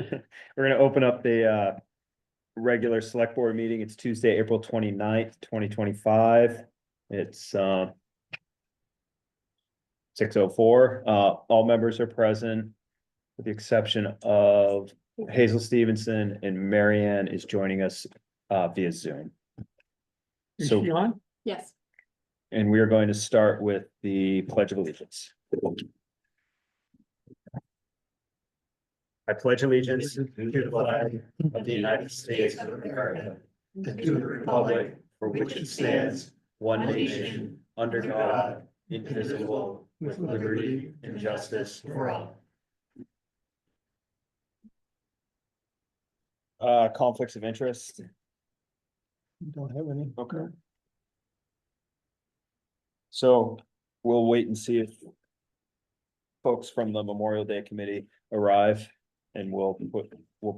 We're gonna open up the regular select board meeting. It's Tuesday, April 29th, 2025. It's 6:04. All members are present with the exception of Hazel Stevenson, and Marianne is joining us via Zoom. Is So, she on? Yes. and we are going to start with the Pledge of Allegiance. I pledge allegiance to the flag of the United States of America and to the republic for which it stands, one nation, under God, indivisible, with liberty and justice for all. Conflicts of interest. Don't have any. Okay. So we'll wait and see if folks from the Memorial Day Committee arrive, and we'll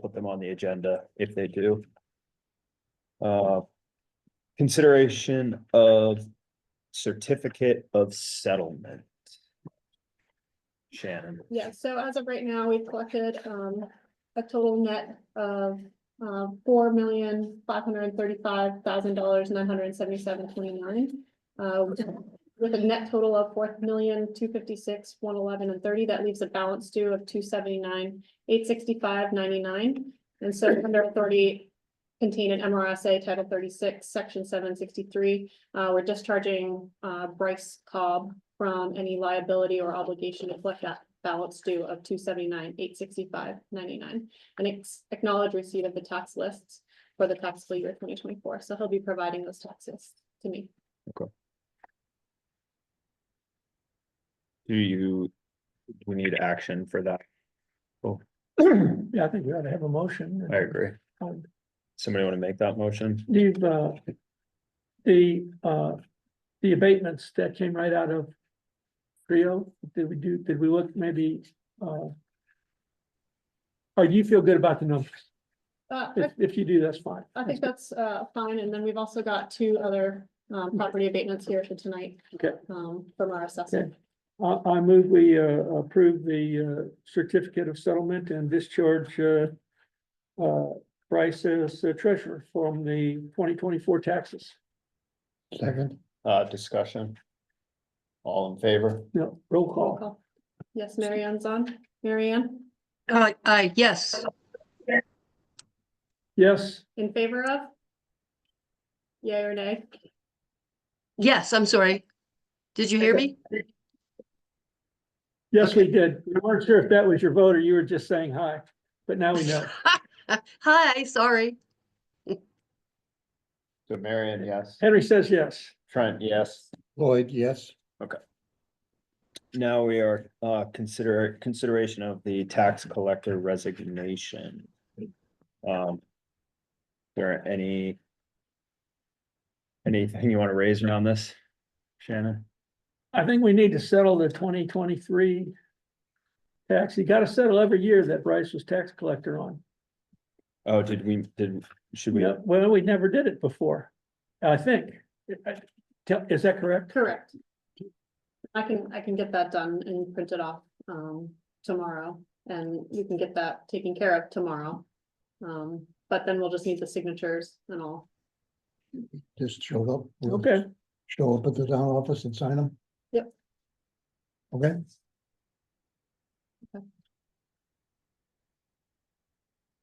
put them on the agenda if they do. Consideration of certificate of settlement. Shannon. Yeah, so as of right now, we've collected a total net of $4,535,977.29. With a net total of $4,256,111.30, that leaves a balance due of $279,865.99. And so under authority contained in MRSA Title 36, Section 763, we're discharging Bryce Cobb from any liability or obligation to collect that balance due of $279,865.99, and acknowledge receipt of the tax lists for the taxable year 2024. So he'll be providing those taxes to me. Do we need action for that? Yeah, I think we ought to have a motion. I agree. Somebody want to make that motion? Leave the abatements that came right out of Trio, did we look maybe, or do you feel good about the numbers? If you do, that's fine. I think that's fine. And then we've also got two other property abatements here for tonight. Okay. From our assessor. I move we approve the certificate of settlement and discharge Bryce as treasurer from the 2024 taxes. Second, Discussion. All in favor? No, roll Roll call. call. Yes, Marianne's on. Marianne, Yes. Yes, in favor of? Yay or nay? Yes, I'm sorry. Did you hear me? yes, we did. We weren't sure if that was your vote or you were just saying hi, but now we know. Hi, sorry. So Marion, yes. Henry says yes. Trent, yes. Lloyd, yes. Now we are consideration of the tax collector resignation. There anything you want to raise around this, Shannon? I think we need to settle the 2023 tax. You got to settle every year that Bryce was tax collector on. Oh, should we? Yeah, well, we never did it before, I think. Is that correct? Correct. I can get that done and print it off tomorrow, and you can get that taken care of tomorrow. But then we'll just need the signatures and all. Just show up. Okay, Show up at the town office and sign them. Yep. Okay.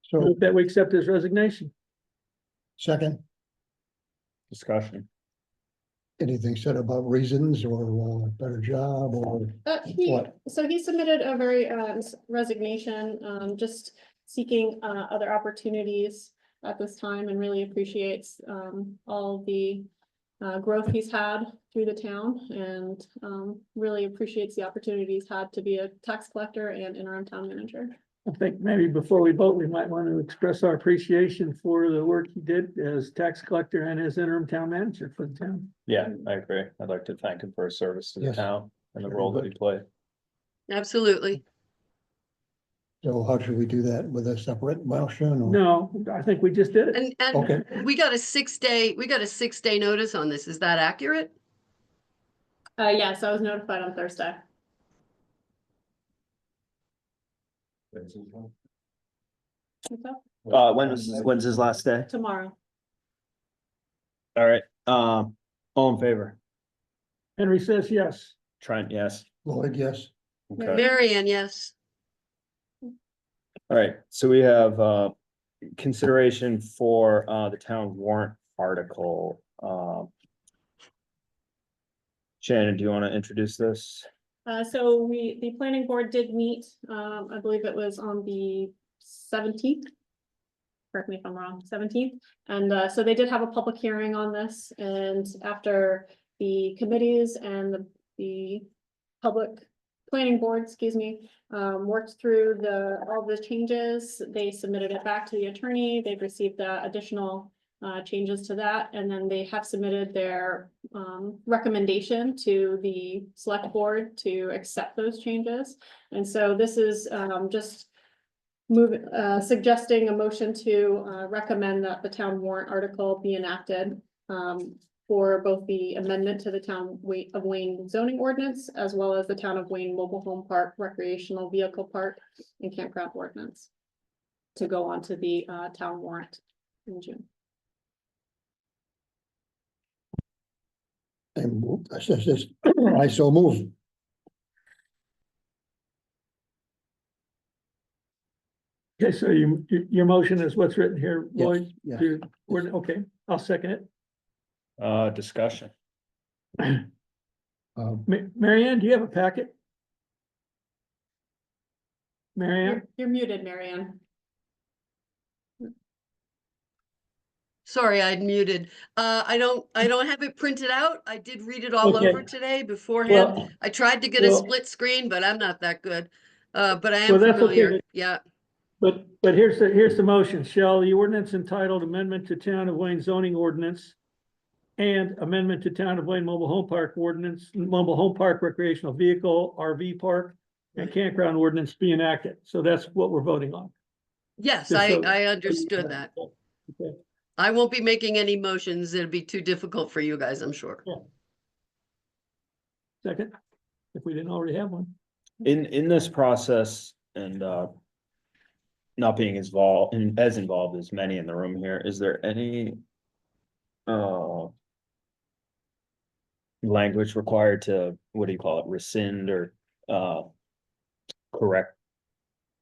So, move that we accept his resignation. second, Discussion. anything said about reasons or better job or what? So he submitted a very resignation, just seeking other opportunities at this time, and really appreciates all the growth he's had through the town, and really appreciates the opportunity he's had to be a tax collector and interim town manager. I think maybe before we vote, we might want to express our appreciation for the work he did as tax collector and as interim town manager for the town. Yeah, I agree. I'd like to thank him for his service to the Yes. town and the Very role that good. he played. Absolutely. So how should we do that with a separate motion? or- No, I think we just did it. And Okay, we got a 6-day notice on this. Is that accurate? Yes, I was notified on Thursday. What's up? When's his last day? Tomorrow. All right, all in favor? Henry says yes. Trent, yes. Lloyd, yes. Okay. Mary Ann, yes. All right, so we have consideration for the town warrant article. Shannon, do you want to introduce this? So the planning board did meet, I believe it was on the 17th. Correct me if I'm wrong, 17th. And so they did have a public hearing on this, and after the committees and the public planning board, excuse me, worked through all the changes, they submitted it back to the attorney. They've received additional changes to that, and then they have submitted their recommendation to the select board to accept those changes. And so this is just suggesting a motion to recommend that the town warrant article be enacted for both the amendment to the town of Wayne zoning ordinance, as well as the town of Wayne mobile home park, recreational vehicle park, and campground ordinance to go on to the town warrant in June. And I so move. Okay, so your motion is what's written here, Yes, Lloyd? yes. Okay, I'll second it. Discussion. Mary Ann, do you have a packet? Mary Ann? You're muted, Mary Ann. Sorry, I'd muted. I don't have it printed out. I did read it all Okay. over today beforehand. Well, I tried to get a well- split screen, but I'm not that good. But I Well, am that's okay. familiar. Yeah. But here's the motion. Shall the ordinance entitled Amendment to Town of Wayne zoning ordinance and Amendment to Town of Wayne mobile home park ordinance, mobile home park recreational vehicle, RV park, and campground ordinance be enacted? So that's what we're voting on. Yes, Just so- I understood that. Okay. I won't be making any motions. It'll be too difficult for you guys, I'm sure. Second, if we didn't already have one. In this process and not being as involved as many in the room here, is there any language required to, what do you call it, rescind or correct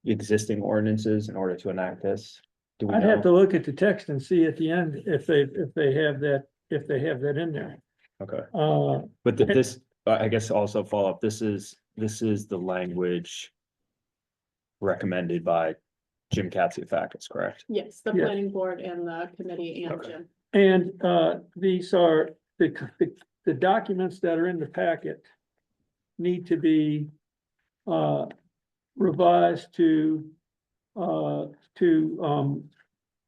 existing ordinances in order to enact this? Do we I'd have to know? look at the text and see at the end if they have that in there. Okay, Uh, but this, I guess also follow up, this is the language recommended by Jim Katsiafakis, correct? Yes, the Yeah. planning board and the committee and Okay. Jim. and these are the documents that are in the packet need to be revised to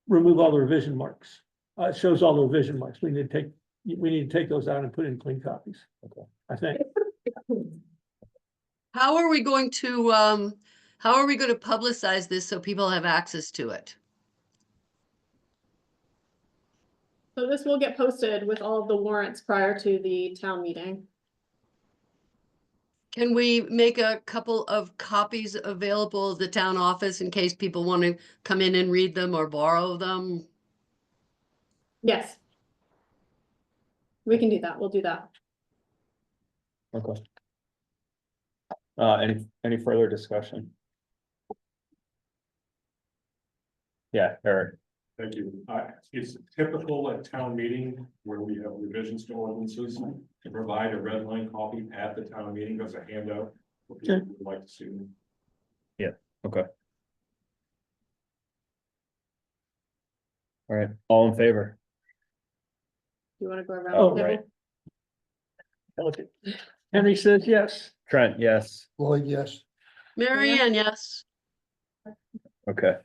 remove all the revision marks. It shows all the revision marks. We need to take those out and put in clean copies. Okay. I think. How are we going to publicize this so people have access to it? So this will get posted with all of the warrants prior to the town meeting. Can we make a couple of copies available at the town office in case people want to come in and read them or borrow them? Yes. We can do that. We'll do that. Okay. Any further discussion? Yeah, Eric. Thank you. It's typical at town meeting where we have revisions to ordinances to provide a red line copy at the town meeting as a handout for people who would like to see them. Okay. All right, all in favor? You want to go around? Oh, the table? right. Henry says yes. Trent, yes. Lloyd, yes. Mary Ann, yes. Okay.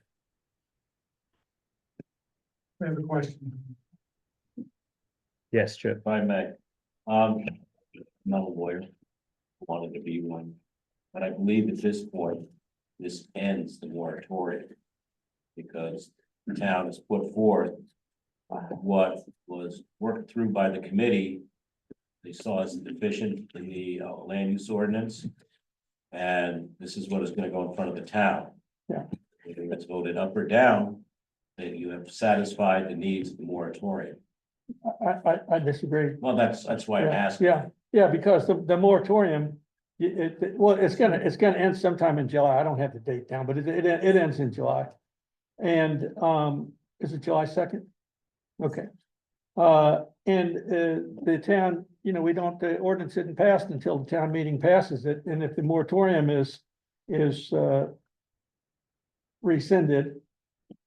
I have a question. Yes, Chip. If I may, I'm not a lawyer, wanted to be one, but I believe at this point, this ends the moratorium. Because the town has put forth what was worked through by the committee. They saw as deficient in the land use ordinance. And this is what is gonna go in front of the town. Yeah. We're it's voted up or down, that you have satisfied the needs of the moratorium. I disagree. Well, that's why I'm Yeah, asking. yeah, because the moratorium, well, it's gonna end sometime in July. I don't have the date down, but it ends in July. And, is it July 2nd? Okay. The town, we don't, the ordinance isn't passed until the town meeting passes it, and if the moratorium is rescinded,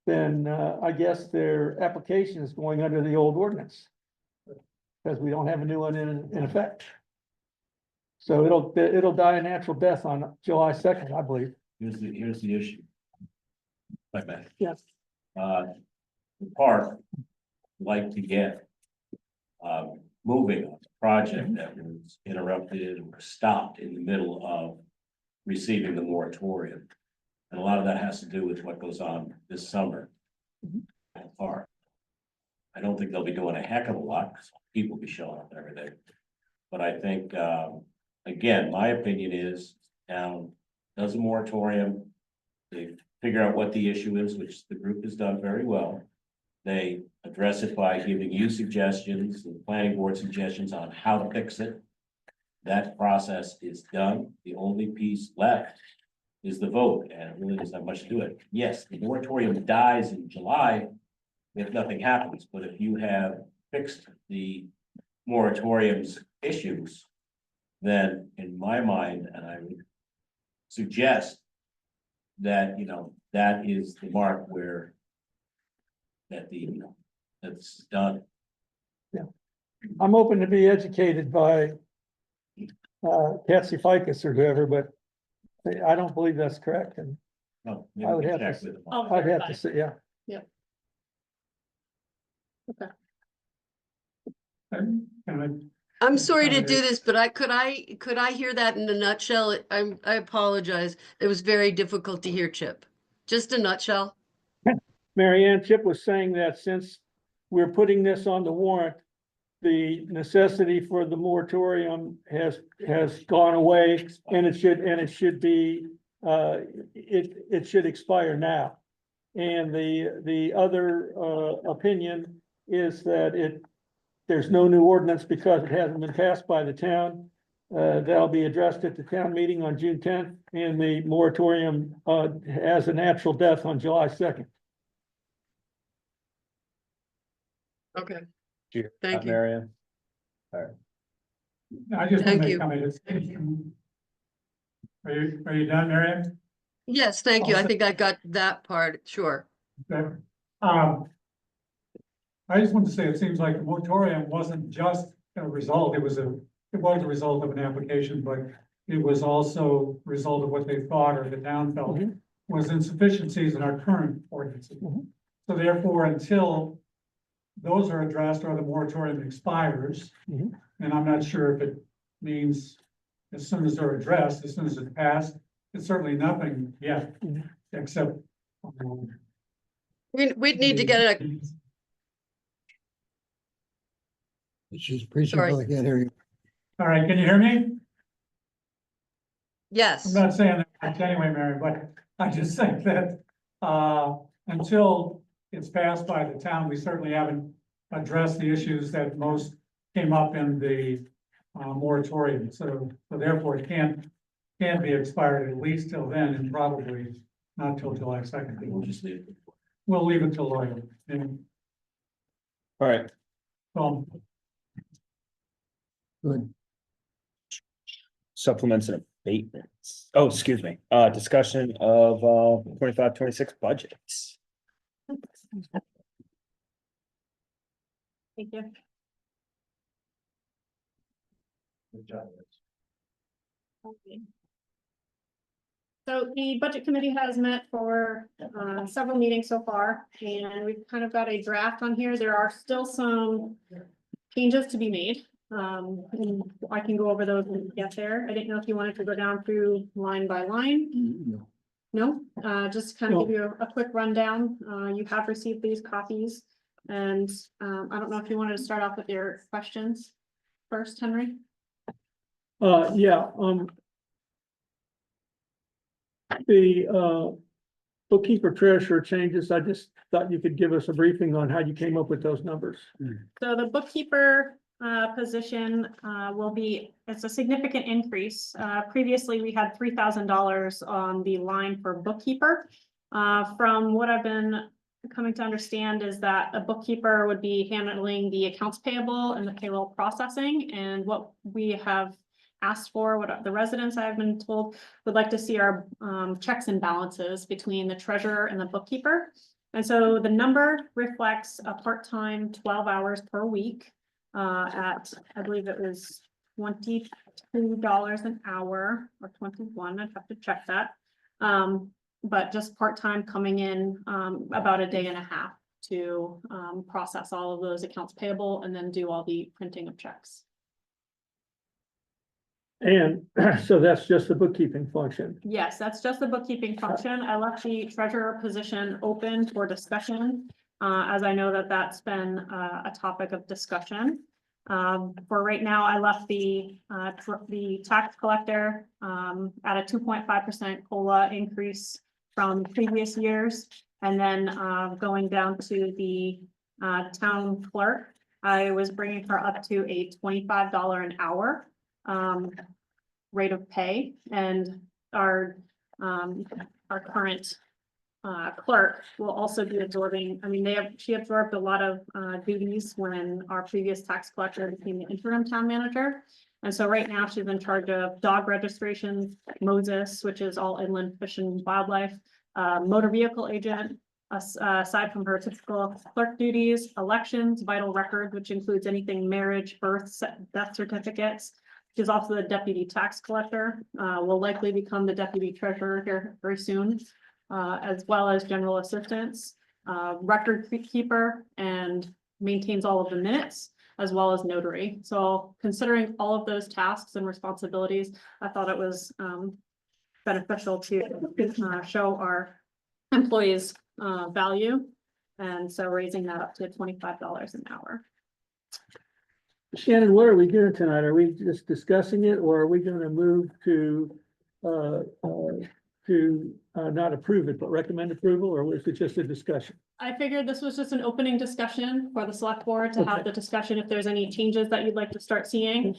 then, I guess their application is going under the old ordinance. Because we don't have a new one in effect. So it'll die a natural death on July 2nd, I believe. Here's the issue. My bad. Yes. The park like to get moving on the project that was interrupted or stopped in the middle of receiving the moratorium. And a lot of that has to do with what goes on this summer. at the park. I don't think they'll be doing a heck of a lot, because people will be showing up and everything. But I think, again, my opinion is, town does a moratorium. They figure out what the issue is, which the group has done very well. They address it by giving you suggestions, the planning board suggestions on how to fix it. That process is done. The only piece left is the vote, and it really doesn't have much to do it. Yes, the moratorium dies in July if nothing happens, but if you have fixed the moratorium's issues, then in my mind, and I would suggest that, that is the mark where that that's done. I'm open to be educated by Patsy Ficus or whoever, but I don't believe that's correct, and Oh, I would maybe have to check s- with them. I'd have to say, yeah. I'm sorry to do this, but could I hear that in a nutshell? I apologize. It was very difficult to hear, Chip. Just a nutshell. Mary Ann, Chip was saying that since we're putting this on the warrant, the necessity for the moratorium has gone away, and it should be, it should expire now. And the other, opinion is that there's no new ordinance because it hasn't been passed by the town. That'll be addressed at the town meeting on June 10th, and the moratorium, has a natural death on July 2nd. Okay. Cheers. Thank you. Marion. I just want Thank to make you. a comment. Are you done, Marion? Yes, thank you. I think I got that part. Sure. Okay. I just want to say, it seems like the moratorium wasn't just a result, it was a result of an application, but it was also a result of what they thought or the town felt Mhm. was insufficiencies in our current ordinances. Mhm. So therefore, until those are addressed or the moratorium expires, Mhm. and I'm not sure if it means as soon as they're addressed, as soon as it's passed, it's certainly nothing yet, Mhm. except. We'd need to get a, She's preaching, Sorry. but I can't hear you. All right, can you hear me? I'm yes. not saying that anyway, Mary, but I just think that, until it's passed by the town, we certainly haven't addressed the issues that most came up in the, moratorium. So therefore it can't be expired at least till then, and probably not till July 2nd. We'll just leave it. We'll leave it till later. And, All right, Good. supplements and abatements. Oh, excuse me, discussion of 25-26 budgets. Thank you. Good job. Okay. So the budget committee has met for several meetings so far, and we've kind of got a draft on here. There are still some changes to be made. And I can go over those when we get there. I didn't know if you wanted to go down through line by line. No, just kind of give you a quick rundown. You have received these copies. And I don't know if you wanted to start off with your questions first, Henry. Yeah, bookkeeper treasurer changes, I just thought you could give us a briefing on how you came up with those numbers. So the bookkeeper position will be, it's a significant increase. Previously, we had $3,000 on the line for bookkeeper. From what I've been coming to understand is that a bookkeeper would be handling the accounts payable and the payroll processing. And what we have asked for, what the residents I have been told would like to see are checks and balances between the treasurer and the bookkeeper. And so the number reflects a part-time 12 hours per week at, I believe it was $22 an hour or 21, I'd have to check that. But just part-time coming in about a day and a half to process all of those accounts payable and then do all the printing of checks. And so that's just the bookkeeping function. Yes, that's just the bookkeeping function. I left the treasurer position open for discussion, as I know that that's been a topic of discussion. For right now, I left the tax collector at a 2.5% COLA increase from previous years. And then going down to the town clerk, I was bringing her up to a $25 an hour rate of pay, and our current clerk will also be absorbing, I mean, she absorbed a lot of duties when our previous tax collector became the interim town manager. And so right now she's in charge of dog registrations, Moses, which is all inland fish and wildlife, motor vehicle agent, aside from her typical clerk duties, elections, vital records, which includes anything marriage, birth, death certificates. She's also the deputy tax collector, will likely become the deputy treasurer here very soon, as well as general assistance, record keeper, and maintains all of the minutes, as well as notary. So considering all of those tasks and responsibilities, I thought it was beneficial to show our employees value. And so raising that up to $25 an hour. Shannon, what are we doing tonight? Are we just discussing it, or are we gonna move to not approve it, but recommend approval, or was it just a discussion? I figured this was just an opening discussion for the select board to have Okay. the discussion if there's any changes that you'd like to start seeing.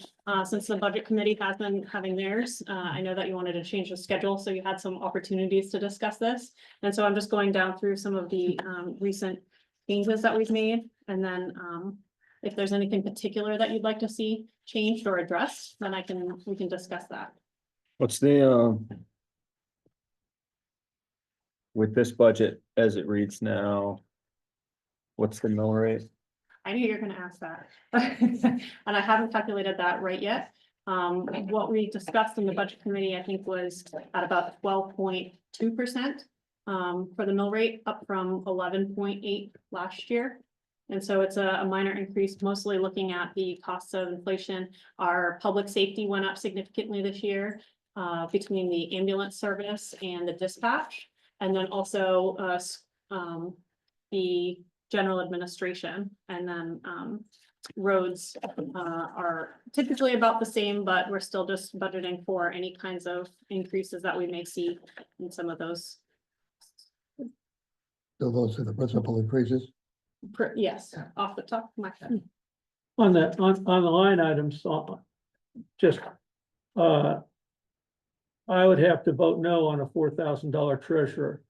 Since the budget committee has been having theirs, I know that you wanted to change the schedule, so you had some opportunities to discuss this. And so I'm just going down through some of the recent changes that we've made, and then if there's anything particular that you'd like to see changed or addressed, then we can discuss that. What's the, with this budget as it reads now, what's the mill rate? I knew you were gonna ask that. And I haven't calculated that right yet. What we discussed in the budget committee, I think, was at about 12.2% for the mill rate, up from 11.8 last year. And so it's a minor increase, mostly looking at the costs of inflation. Our public safety went up significantly this year between the ambulance service and the dispatch. And then also the general administration, and then roads are typically about the same, but we're still just budgeting for any kinds of increases that we may see in some of those. So those are the principal increases. Yes, off the top of my head. On the line items, just, I would have to vote no on a $4,000 treasurer.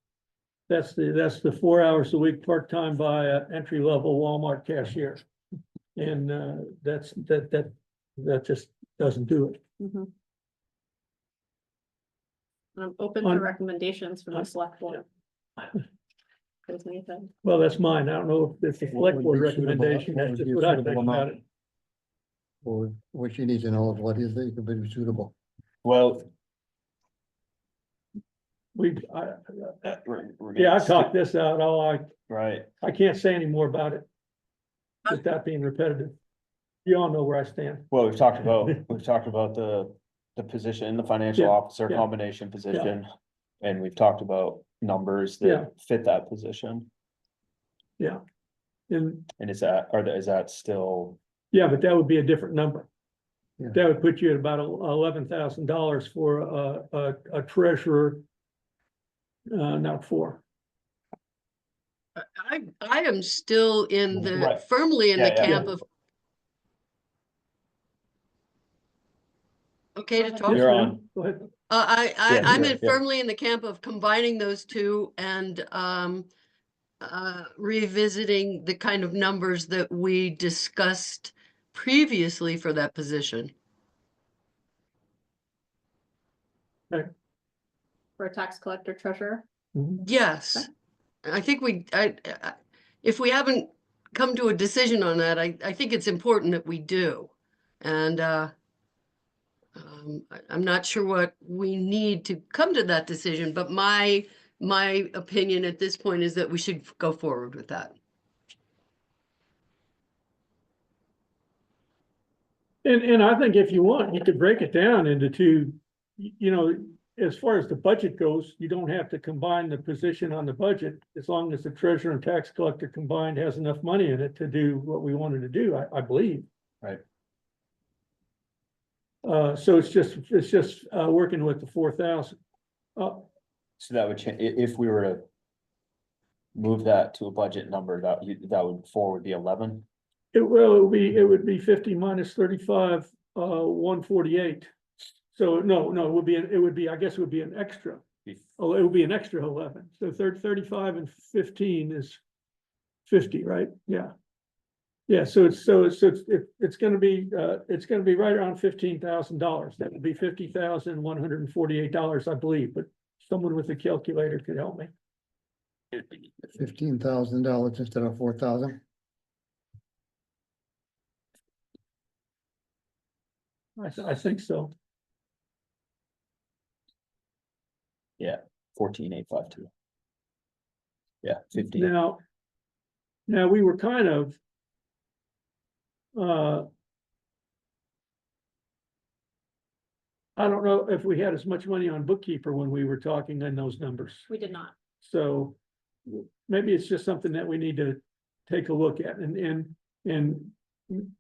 That's the 4 hours a week, part-time by an entry-level Walmart cashier. And that just doesn't do it. Mhm. I'm open On- to recommendations from the select board. There's anything. Well, that's mine. I don't know if it's a select What board would be suitable- recommendation. what That's would just be a what I suitable think about amount? it. Or what she needs to know is what do you think would be suitable? Well. Yeah, I've talked this out. Right, I can't say any more about it without being repetitive. You all know where I stand. well, we've talked about the position, the financial Yeah, officer yeah. combination position. And we've talked about numbers Yeah. that fit that position. And And is that still, yeah, but that would be a different number. Yeah. That would put you at about $11,000 for a treasurer. Not 4. I am still in the, Right. firmly in the Yeah, yeah. camp of. Okay to talk? Yes, You're ma'am. on. Go ahead. Yeah, I'm sure, yeah. firmly in the camp of combining those two and revisiting the kind of numbers that we discussed previously for that position. For a tax collector treasurer. Mhm. Yes, I think if we haven't come to a decision on that, I think it's important that we do. And I'm not sure what we need to come to that decision, but my opinion at this point is that we should go forward with that. And I think if you want, you could break it down into two, you know, as far as the budget goes, you don't have to combine the position on the budget. As long as the treasurer and tax collector combined has enough money in it to do what we wanted to do, I believe. Right. So it's just working with the 4,000. So that would change, if we were to move that to a budget number, that would, 4 would be 11. It would be 50 minus 35, 148. So no, I guess it would be an extra. Oh, it would be an extra 11. So 35 and 15 is 50, right? Yeah. Yeah, so it's gonna be right around $15,000. That would be $50,148, I believe, but someone with a calculator could help me. $15,000 instead of 4,000. I think so. 14,852. Yeah, 15. Now we were kind of I don't know if we had as much money on bookkeeper when we were talking on those numbers. We did not. So maybe it's just something that we need to take a look at and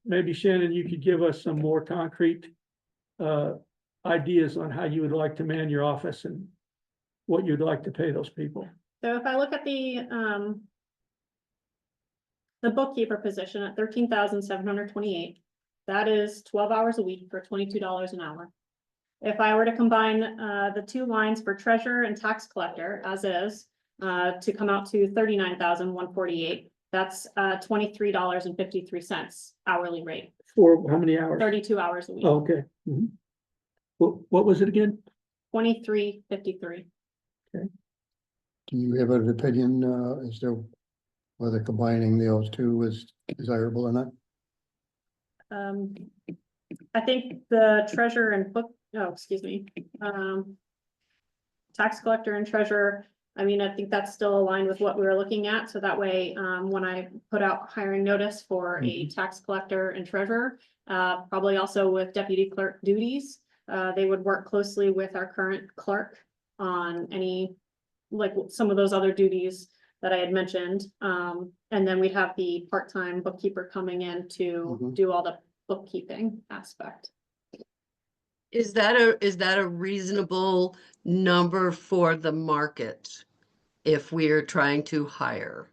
maybe Shannon, you could give us some more concrete ideas on how you would like to man your office and what you'd like to pay those people. So if I look at the bookkeeper position at $13,728, that is 12 hours a week for $22 an hour. If I were to combine the two lines for treasurer and tax collector as is, to come out to $39,148, that's $23.53 hourly rate, For how many hours? 32 hours a week, Oh, okay. Mhm. What was it again? $23.53. Do you have an opinion, as to whether combining those two is desirable or not? I think the treasurer and tax collector and treasurer, I mean, I think that's still aligned with what we were looking at, so that way, when I put out hiring notice for a tax collector and treasurer, probably also with deputy clerk duties, they would work closely with our current clerk on any, like some of those other duties that I had mentioned. And then we'd have the part-time bookkeeper coming in to do all the bookkeeping aspect. Is that a reasonable number for the market if we're trying to hire?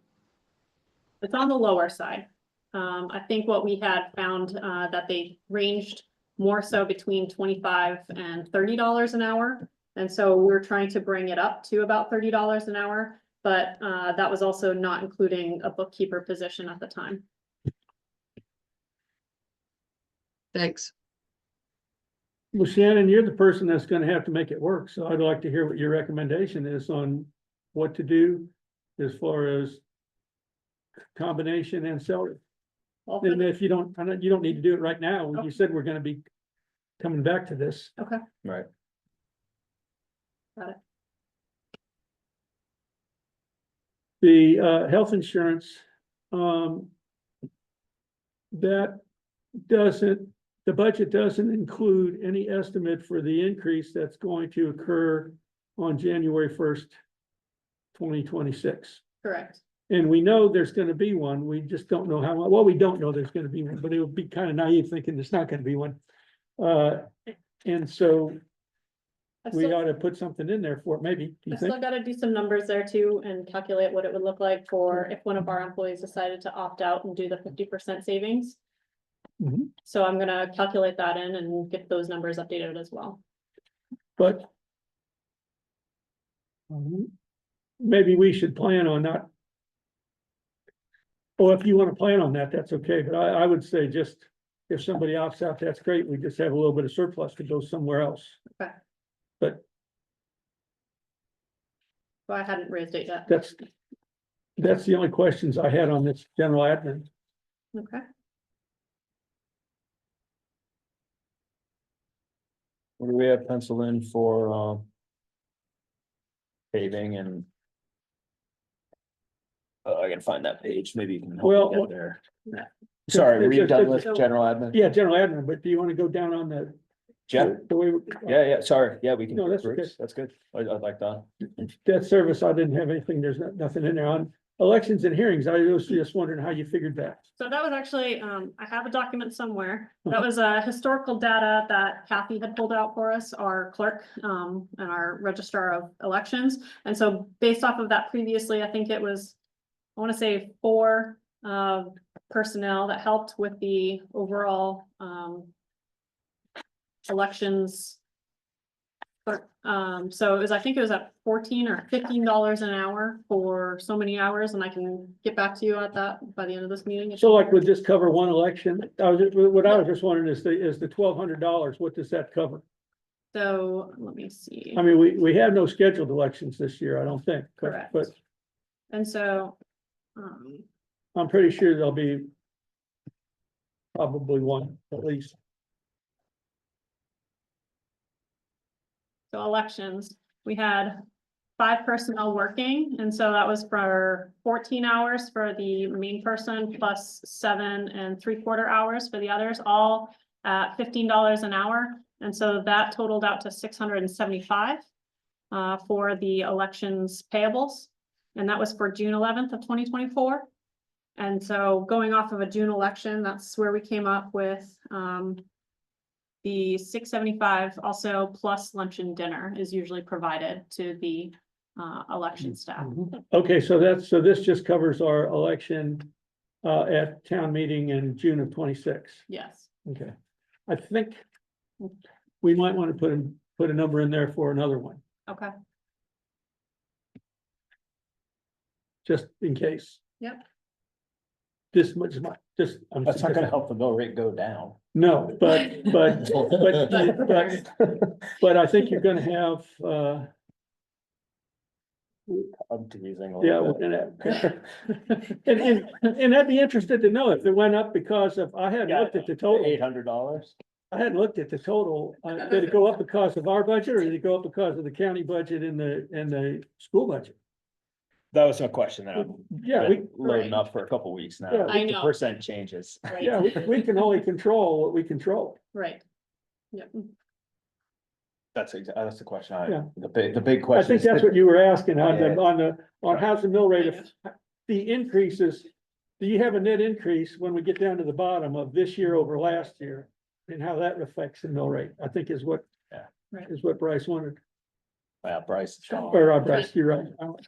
It's on the lower side. I think what we had found, that they ranged more so between $25 and $30 an hour. And so we're trying to bring it up to about $30 an hour, but that was also not including a bookkeeper position at the time. Thanks. Well, Shannon, you're the person that's gonna have to make it work, so I'd like to hear what your recommendation is on what to do as far as combination and salary. Well, for And the- if you don't need to do it right now. You said we're gonna be coming back to this. Okay, Right. got it. The health insurance, the budget doesn't include any estimate for the increase that's going to occur on January 1st, 2026. Correct. And we know there's gonna be one, we just don't know how, well, we don't know there's gonna be one, but it would be kind of naive thinking there's not gonna be one. And so we still- ought to put something in there for it, maybe, do I you still think? gotta do some numbers there too and calculate what it would look like for if one of our employees decided to opt out and do the 50% savings. Mhm. So I'm gonna calculate that in and get those numbers updated as well. But maybe we should plan on that. Or if you wanna plan on that, that's okay, but I would say just, if somebody opts out, that's great, we just have a little bit of surplus to go somewhere else. Okay. But Well, I hadn't raised it yet. that's the only questions I had on this general admin. Okay. What do we have penciled in for, paving and? I can find that page, maybe you can help Well, me get there. yeah. Sorry, were you It's- done it's- with general admin? Yeah, general admin, but do you wanna go down on the? Jeff? the way Yeah, sorry, yeah, we can. No, do that's groups. okay. That's good, I'd like that. Debt service, I didn't have anything, there's nothing in there on elections and hearings, I was just wondering how you figured that. So that was actually, I have a document somewhere. That was historical data that Kathy had pulled out for us, our clerk, and our registrar of elections. And so based off of that previously, I think it was, I want to say 4 personnel that helped with the overall, elections. But, so it was, I think it was at $14 or $15 an hour for so many hours, and I can get back to you at that by the end of this meeting. So like, would this cover one election? What I was just wondering is the $1,200, what does that cover? So, let me see. I mean, we have no scheduled elections this year, I don't think. Correct. But And so, I'm pretty sure there'll be probably one, at least. so elections, we had 5 personnel working, and so that was for 14 hours for the main person, plus 7 3/4 hours for the others, all at $15 an hour. And so that totaled out to 675 for the elections payables. And that was for June 11th of 2024. And so going off of a June election, that's where we came up with the 675, also plus lunch and dinner is usually provided to the election staff. Okay, so this just covers our election at town meeting in June of 26. Yes, Okay, I think we might want to put a number in there for another one, okay, just in case. Yep. This much, I'm. That's not gonna help the mill rate go down. No, but I think you're gonna have, I'm teasing. yeah, we're gonna. And I'd be interested to know if it went up because of, I hadn't looked at the total. $800. I hadn't looked at the total. Did it go up because of our budget or did it go up because of the county budget and the school budget? That was a question that I've Yeah, we, been loading up for a couple weeks now. Yeah. I The know. percent changes. right, yeah, we can only control what we control. right. Yep, That's the question. Yeah. The big I question. think is that's what you were asking on Yeah. on how's the mill rate, if the increases. Do you have a net increase when we get down to the bottom of this year over last year? And how that affects the mill rate, I think is what. Yeah. Right. Is what Bryce wanted, Bryce. or Bryce, you're right.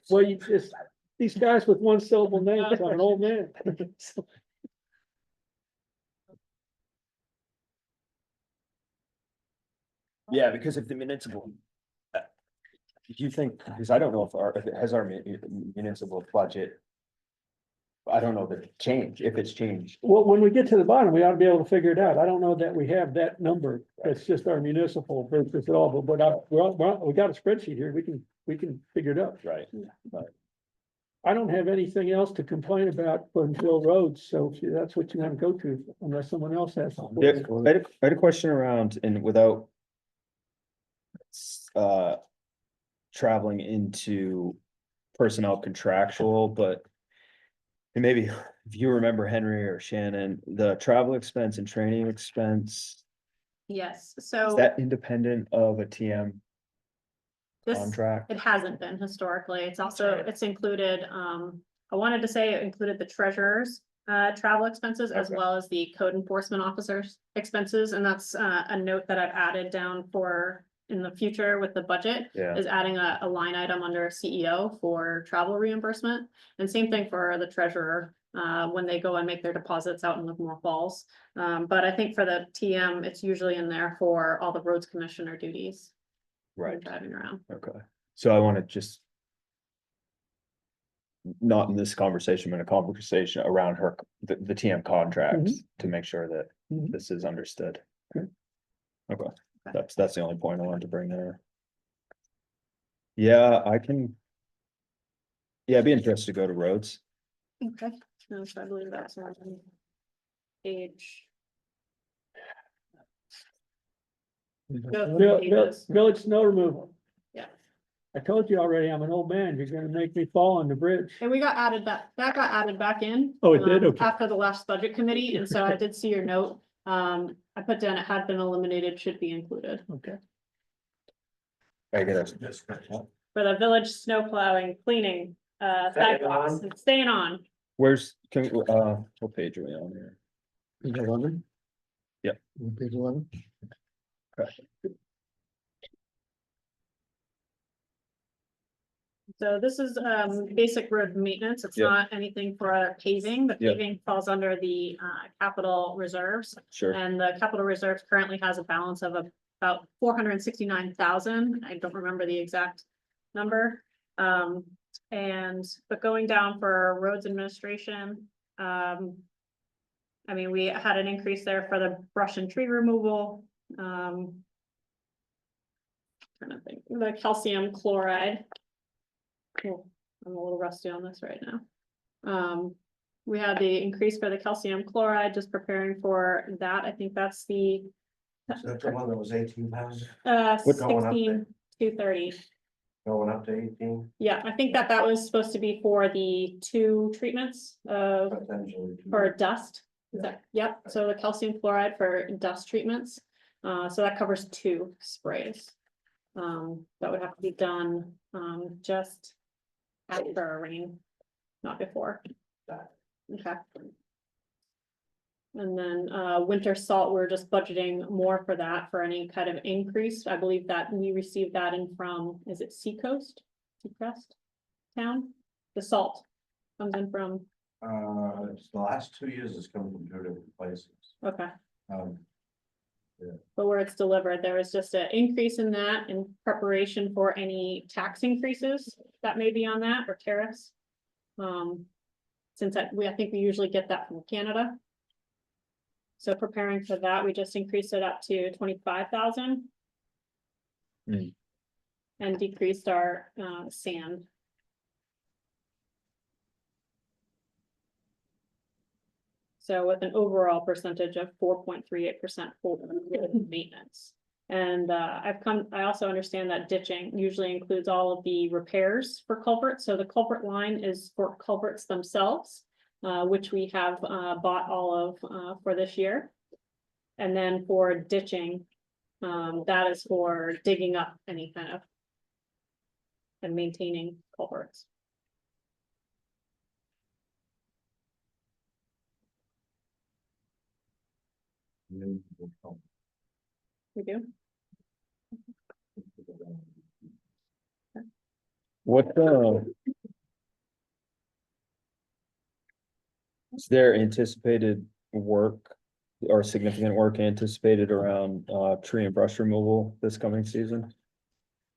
Well, you just, these guys with one syllable names, I'm an old man. Yeah, because if the municipal. If you think, because I don't know if it has our municipal budget. I don't know the change, if it's changed. Well, when we get to the bottom, we ought to be able to figure it out. I don't know that we have that number. It's just our municipal versus it all, but we got a spreadsheet here. We can figure it out. Right. I don't have anything else to complain about from Bill Rhodes, so if that's what you want to go to, unless someone else has. Yeah, I had a question around and without. Traveling into personnel contractual, but. And maybe if you remember Henry or Shannon, the travel expense and training expense, yes, is so that independent of a TM this, contract? it hasn't been historically, it's also, it's included, I wanted to say it included the treasurer's travel expenses as Okay. well as the code enforcement officers' expenses, and that's a note that I've added down for in the future with the budget Yeah, is adding a line item under CEO for travel reimbursement. And same thing for the treasurer, when they go and make their deposits out in Livermore Falls. But I think for the TM, it's usually in there for all the roads commissioner duties. when right, Driving around. okay. So I want to just. Not in this conversation, but a conversation around her, the TM contracts to make sure that Mhm. this is understood. Okay. Okay, that's the only point I wanted to bring there. Yeah, I can. Yeah, I'd be interested to go to roads. Okay. No, so I believe that's on page. Go through pages. Village snow removal. Yeah. I told you already, I'm an old man. You're gonna make me fall on the bridge. And we got added that got added back in. Oh, it did? Okay. After the last budget committee, and so I did see your note. I put down it had been eliminated, should be included. Okay. I get it. For the village snow plowing, cleaning, sidewalks, it's staying on. Where's, what page are we on here? Page 11? Yep. Page 11? So this is basic road maintenance. It's Yep. not anything for paving. The Yep. paving falls under the capital reserves. Sure, And the capital reserves currently has a balance of about 469,000. I don't remember the exact number. But going down for roads administration, I mean, we had an increase there for the brush and tree removal. Trying to think, the calcium chloride. Oh, I'm a little rusty on this right now. We had the increase for the calcium chloride, just preparing for that. I think that's the Is that the one that was 18,000 What- 16,230. going up to 18 Yeah, I think that was supposed to be for the 2 treatments of potentially? for dust. Is that, yep, so the calcium chloride for dust treatments. So that covers 2 sprays. That would have to be done just after a rain, not before. Okay. And then winter salt, we're just budgeting more for that for any kind of increase. I believe that we received that in from, is it Seacoast? Seacrest Town? The salt comes in from, It's the last 2 years it's come from 2 different places. okay. Um, But where it's delivered, there was just an increase in that in preparation for any tax increases that may be on that or tariffs. Since I think we usually get that from Canada. So preparing for that, we just increased it up to 25,000. Hmm. And decreased our sand. So with an overall percentage of 4.38% for maintenance. And I also understand that ditching usually includes all of the repairs for culverts. So the culvert line is for culverts themselves, which we have bought all of for this year. And then for ditching, that is for digging up any kind of and maintaining culverts. We do. what, is there anticipated work or significant work anticipated around, tree and brush removal this coming season?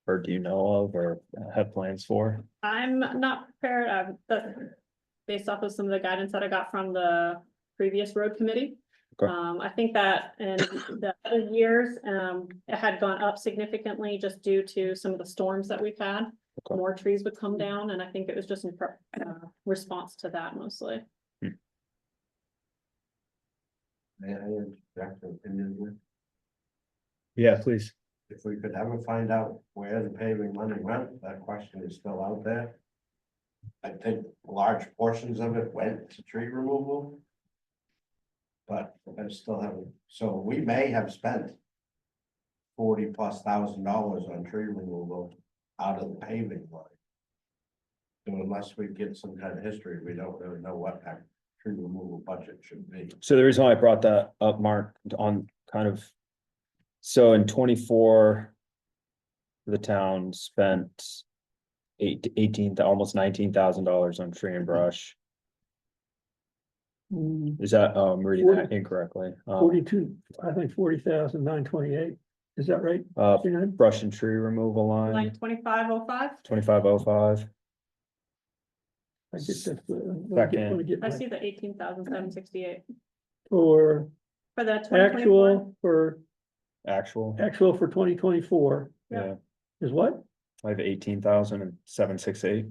Or do you know of or have plans for? I'm not prepared, based off of some of the guidance that I got from the previous road committee. Okay. I think that in the other years, it had gone up significantly just due to some of the storms that we've had. Okay. More trees would come down, and I think it was just in response to that mostly. May I interject an opinion here? Yeah, please. If we could ever find out where the paving money went, that question is still out there. I think large portions of it went to tree removal. But I still haven't, so we may have spent $40,000+ on tree removal out of the paving line. So unless we get some kind of history, we don't really know what that tree removal budget should be. So the reason why I brought that up, Mark, on kind of. So in 24, the town spent almost $19,000 on tree and brush. Is that, I'm reading that 40. incorrectly? 42, I think 40,928. Is that right? Shannon? Brush and tree removal line, Line 2505. 2505. I get that. Second. I see the 18,768 For for the 2024. Actual, For 2024 yeah, is what? I have 18,768.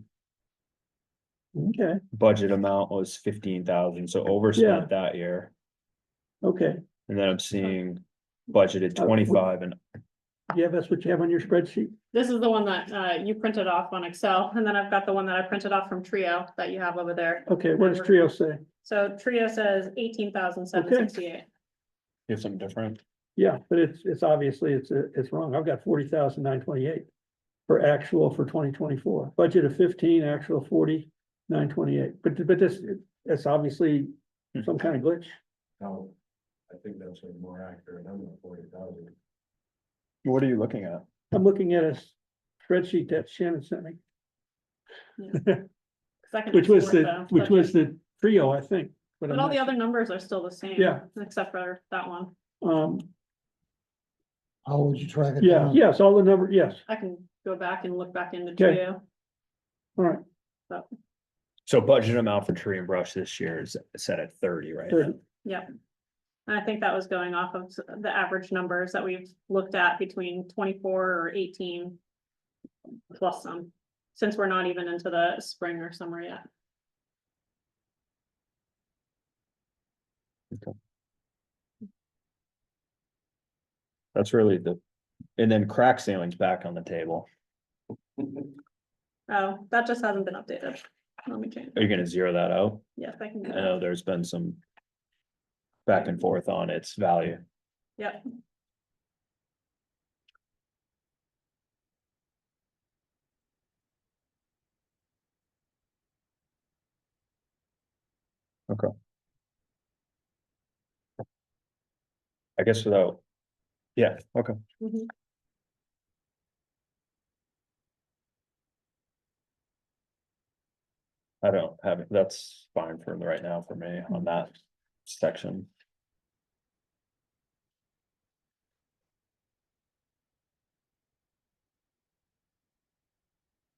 Okay, Budget amount was 15,000, so Yeah. overspent that year. okay. And then I'm seeing budgeted 25 and Yeah, that's what you have on your spreadsheet? This is the one that you printed off on Excel, and then I've got the one that I printed off from Trio that you have over there. Okay, what does Trio say? So Trio says 18,768. you have something different. Yeah, but it's obviously, it's wrong. I've got 40,928 for actual for 2024. Budget of 15, actual 40,928. But that's obviously some kind of glitch. No, I think that's a more accurate number, 40,000. What are you looking at? I'm looking at a spreadsheet that Shannon sent me, which was the Trio, I think. But I'm all not the sure. other numbers are still the same. Yeah. Except for that one. How would you track it Yeah, down? yes, all the number, yes, I can go back and look back into Okay. Trio. all right. So budget amount for tree and brush this year is set at 30, right? 30. Yeah. And I think that was going off of the average numbers that we've looked at between 24 or 18. Plus some, since we're not even into the spring or summer yet. That's really and then crack ceiling's back on the table. Oh, that just hasn't been updated. Let me change. Are you gonna zero that out? Yes, I can do I know that. there's been some back and forth on its value. Yep. I guess without, yeah, okay. Mhm. I don't have it. That's fine for the right now for me on that section.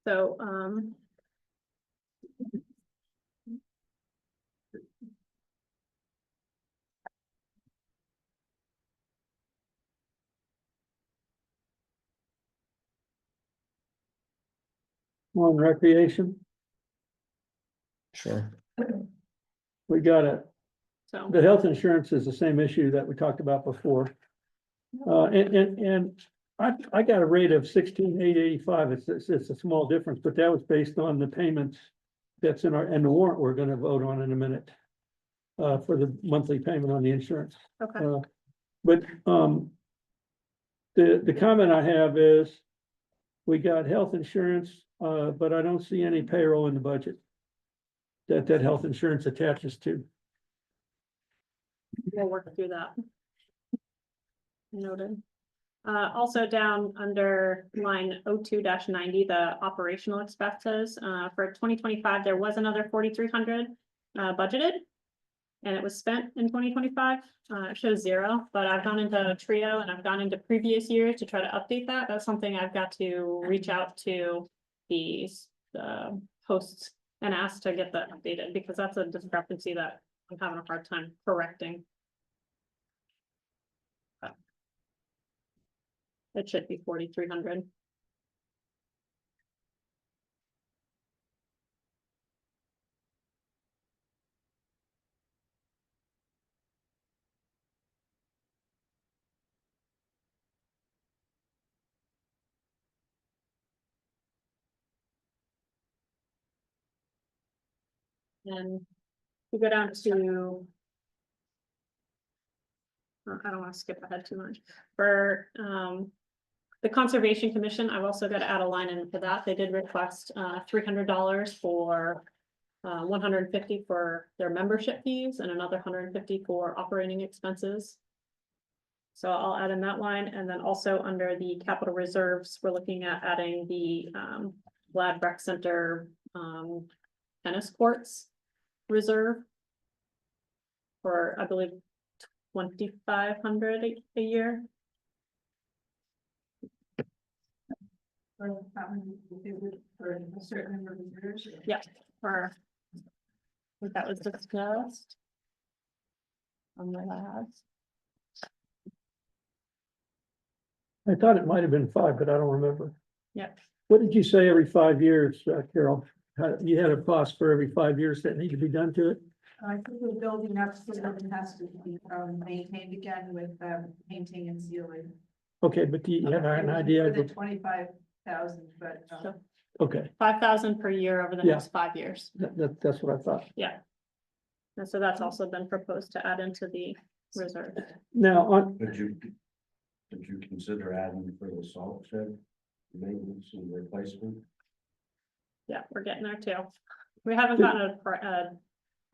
So, On recreation, Sure. we got it. so, The health insurance is the same issue that we talked about before. And I got a rate of 16,885. It's a small difference, but that was based on the payments that's in the warrant we're gonna vote on in a minute. For the monthly payment on the insurance. okay, But, the comment I have is, we got health insurance, but I don't see any payroll in the budget. That health insurance attaches to. we'll work through that. Noted. Also down under line 02-90, the operational expenses, for 2025, there was another 4,300 budgeted. And it was spent in 2025, it shows 0, but I've gone into Trio and I've gone into previous years to try to update that. That's something I've got to reach out to the hosts and ask to get that updated, because that's a discrepancy that I'm having a hard time correcting. It should be 4,300. And we go down to. I don't want to skip ahead too much. For the Conservation Commission, I've also got to add a line in for that. They did request $300 for 150 for their membership fees and another 150 for operating expenses. So I'll add in that line, and then also under the capital reserves, we're looking at adding the Glad Rec Center tennis courts reserve. For, I believe, 2,500 a year. For a certain number of years. Yeah, for. I think that was discussed. On the last. I thought it might have been 5, but I don't remember. Yeah. What did you say every 5 years, Carol? You had a cost for every 5 years that need to be done to it? I think the building up so that it has to be maintained again with painting and sealing. Okay, but do you have an idea? For of the 25,000, but So Okay, 5,000 per year over the Yeah. next 5 years. that's what I thought. And so that's also been proposed to add into the reserve. Now, on, Did you consider adding for the salt shed? Maintenance and replacement? Yeah, we're getting there too. We haven't gotten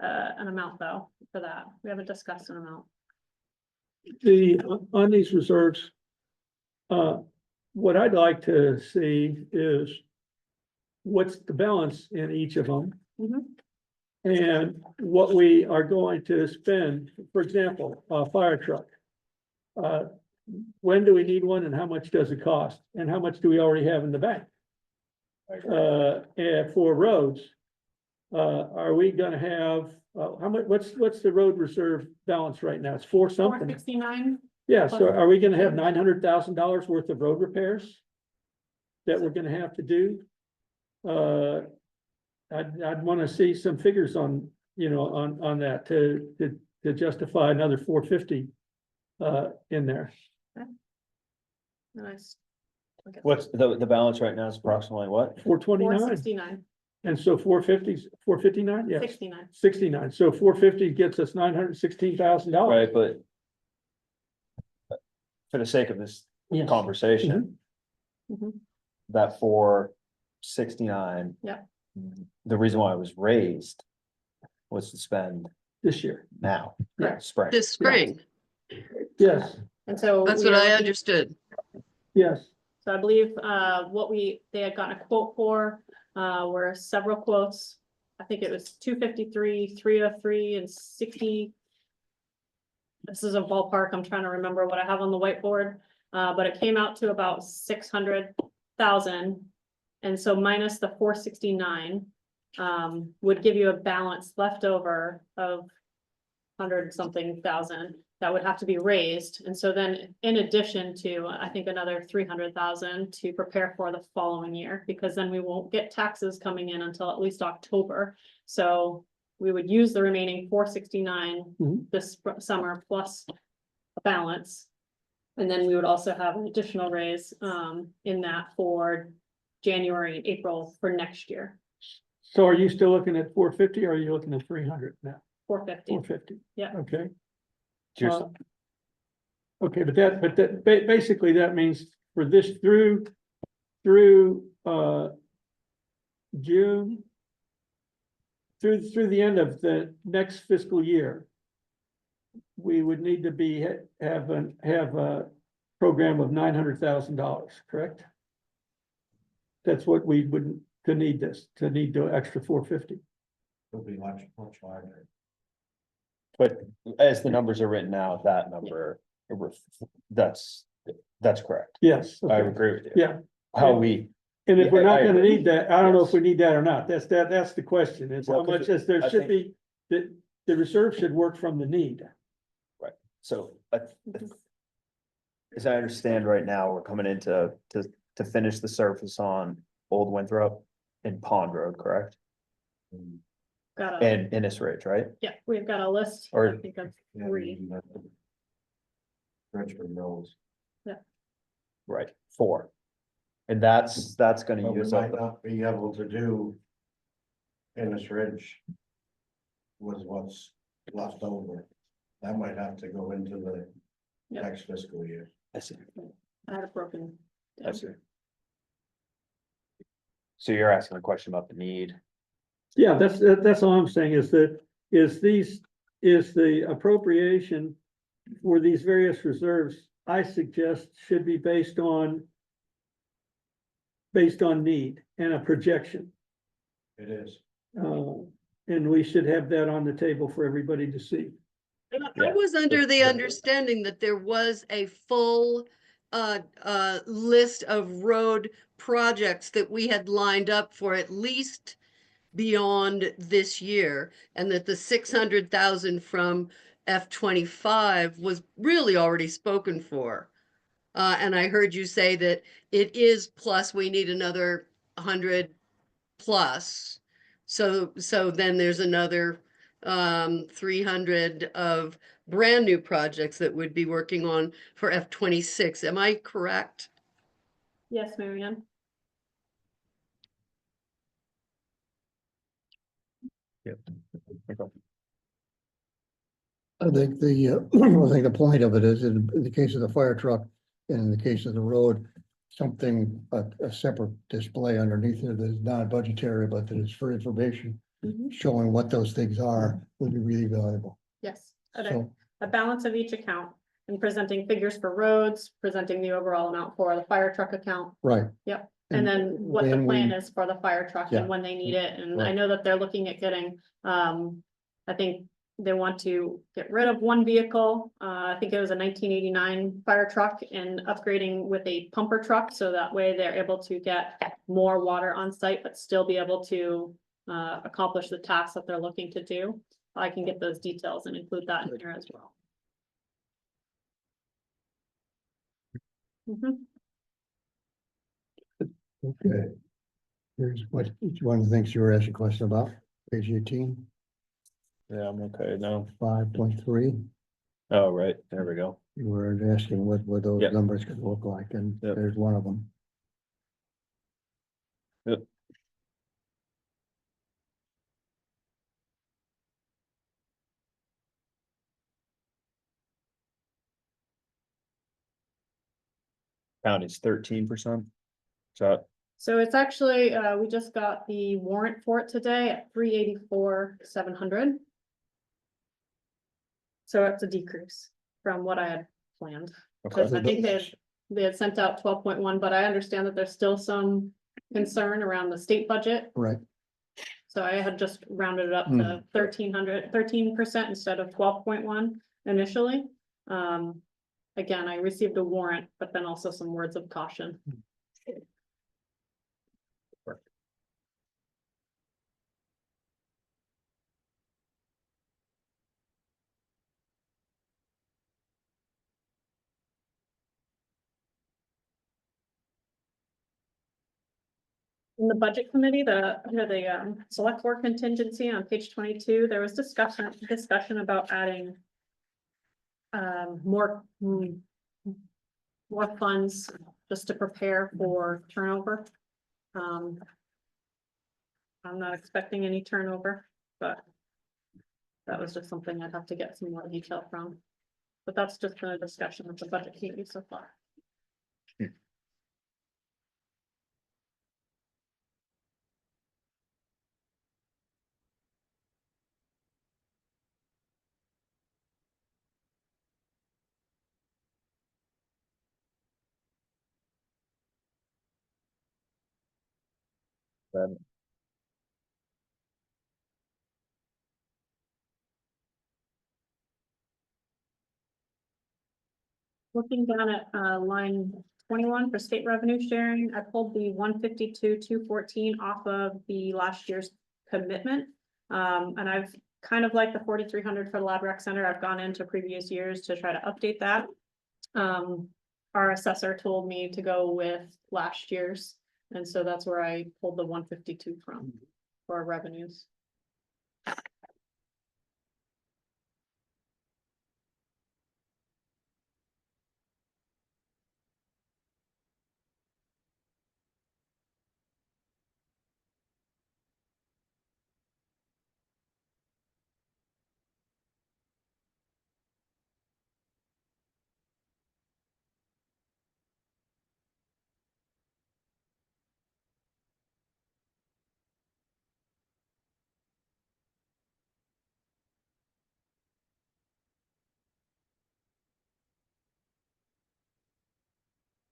an amount though for that. We haven't discussed an amount. on these reserves, what I'd like to see is what's the balance in each of them? Mhm. And what we are going to spend, for example, a fire truck. When do we need one and how much does it cost? And how much do we already have in the bank? And for roads, are we gonna have, how much, what's the road reserve balance right now? It's 4 something. 469, Yeah, so are we gonna have $900,000 worth of road repairs? That we're gonna have to do? I'd wanna see some figures on, on that to justify another 450 in there. nice. What's the balance right now is approximately what? 429, 469, and so 450, 459, yes, 69. 69, so 450 gets us $916,000. Right, but. For the sake of this Yes. conversation. Mhm. That 469. Yeah. The reason why it was raised. Was to spend This year, now, Correct. spring. This spring. yes, And so. That's we what are I looking- understood. yes, So I believe they had gotten a quote for were several quotes. I think it was 253, 303, and 60. This is a ballpark. I'm trying to remember what I have on the whiteboard, but it came out to about 600,000. And so minus the 469 would give you a balance left over of 100 something thousand that would have to be raised. And so then in addition to, I think, another 300,000 to prepare for the following year, because then we won't get taxes coming in until at least October. So we would use the remaining 469 Mhm. this summer plus a balance. And then we would also have an additional raise in that for January and April for next year, so are you still looking at 450 or are you looking at 300 now? 450. 450? Yeah. Okay. Cheers. Okay, but basically that means for this through June. Through the end of the next fiscal year. We would need to have a program of $900,000, correct? That's what we would, to need the extra 450. It'll be much larger. But as the numbers are written now, that number, that's correct. Yes. I okay. agree with you. Yeah, How we, and if we're Yeah, not I gonna agree. need that, I don't know if Yes. we need that or not. That's the question, is how Well, 'cause much as there I should think- be, that the reserve should work from the need. so. As I understand right now, we're coming into to finish the surface on Old Winthrop and Pond Road, correct? Got a, And Innis Ridge, right? yeah, we've got a list, Or- I think of Yeah, 3. Richmond Mills. Right, 4. And that's gonna But we use might up, not be able to do. Innis Ridge. Was what's left over. That might have to go into the Yep. next fiscal year. I see, I had it broken. I down. see. So you're asking a question about the need, Yeah, that's all I'm saying is the appropriation for these various reserves I suggest should be based on need and a projection. It is. And we should have that on the table for everybody to see. And I Yeah. was under the understanding that there was a full list of road projects that we had lined up for at least beyond this year, and that the 600,000 from F-25 was really already spoken for. And I heard you say that it is, plus we need another 100 plus. So then there's another 300 of brand new projects that would be working on for F-26. Am I correct? Yes, Marianne? I think I think the point of it is, in the case of the fire truck and in the case of the road, something, a separate display underneath it that is non-budgetary, but that is for information, Mhm. showing what those things are would be really valuable. Yes, So, a balance of each account and presenting figures for roads, presenting the overall amount for the fire truck account. right. Yep. And then what the when plan we- is for the fire truck Yeah. and when they need it. And I Right. know that they're looking at getting, I think they want to get rid of one vehicle. I think it was a 1989 fire truck, and upgrading with a pumper truck. So that way they're able to get more water on site, but still be able to accomplish the tasks that they're looking to do. I can get those details and include that in here as well. Mhm. Okay. Here's what, each one of the things you were asking a question about, page 18, Yeah, I'm okay now. 5.3. Oh, right, there we go. You were asking what those Yep. numbers could look like, and Yep. there's one of them. Yep. County's 13%. So So it's actually, we just got the warrant for it today at 384,700. So it's a decrease from what I had planned. Because I think they had sent out 12.1, but I understand that there's still some concern around the state budget. Right. So I had just rounded it up to 13% instead of 12.1 initially. Again, I received a warrant, but then also some words of caution. In the budget committee, under the select board contingency on page 22, there was discussion about adding more funds just to prepare for turnover. I'm not expecting any turnover, but that was just something I'd have to get some more detail from. But that's just been a discussion with the budget committee so far. Looking down at line 21 for state revenue sharing, I pulled the 152,214 off of the last year's commitment. And I've kind of like the 4,300 for the lab rec center. I've gone into previous years to try to update that. Our assessor told me to go with last year's, and so that's where I pulled the 152 from for revenues.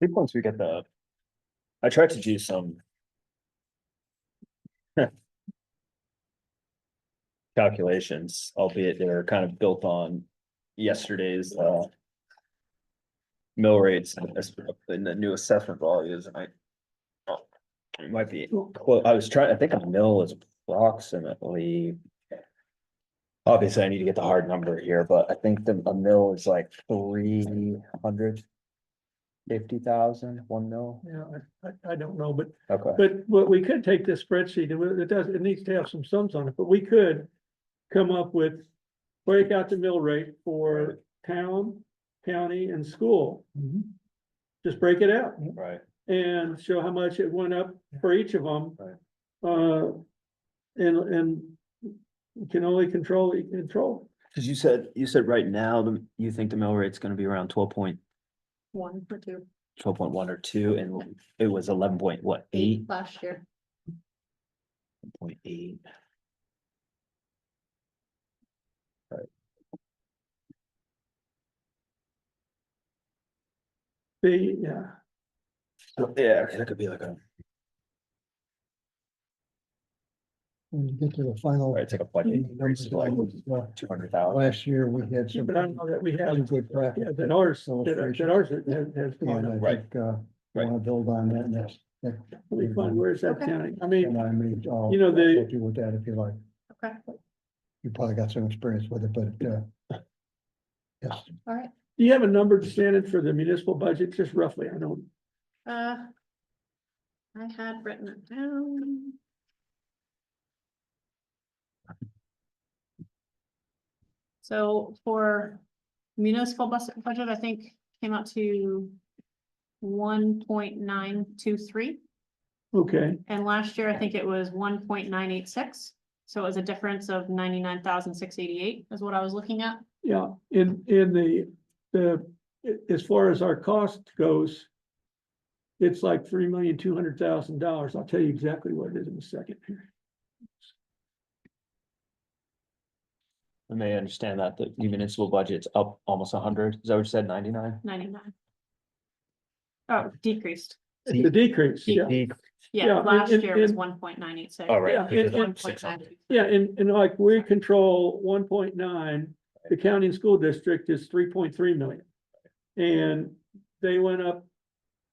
think once we get I tried to do some. Calculations, albeit they're kind of built on yesterday's, mill rates and the new assessment values, and it might be, I think a mill is approximately. Obviously, I need to get the hard number here, but I think a mill is like 350,000, 1 mill. Yeah, I don't know, but Okay, we could take this spreadsheet, it needs to have some sums on it, but we could come up with, break out the mill rate for town, county and school. Just break it out right. and show how much it went up for each of them. Right. And you can only control what you can control. Cause you said right now, you think the mill rate's gonna be around 1 or 2 12.1 or 2, and it was 11.8? last year. 0.8. Yeah, Yeah, that could be like When you get to the final. it's like a budget increase of like uh, 200,000. Last year, we had some. but I don't know that we have, really good practice. yeah, that ours has gone And up. I Right. think, I wanna build on that next. Let me find, where's that Okay. county? I mean, And I mean, I'll You know, the- help you with that if you like. Okay, You probably got some experience with it, but, yes. all right. do you have a number standard for the municipal budget, just roughly? I don't. I had written it down. So for municipal budget, I think came out to 1.923, Okay, and last year I think it was 1.986. So it was a difference of 99,688 is what I was looking at. yeah, in as far as our cost goes. It's like $3,200,000. I'll tell you exactly what it is in a second here. I may understand that the municipal budget's up almost 100. Is that what you said, 99? 99. Oh, decreased. It's a decrease, yeah. Yeah, Yeah, last and- year was and- 1.986. All right. Yeah, because and- of 600. Yeah, and like we control 1.9, the county and school district is 3.3 million. And they went up,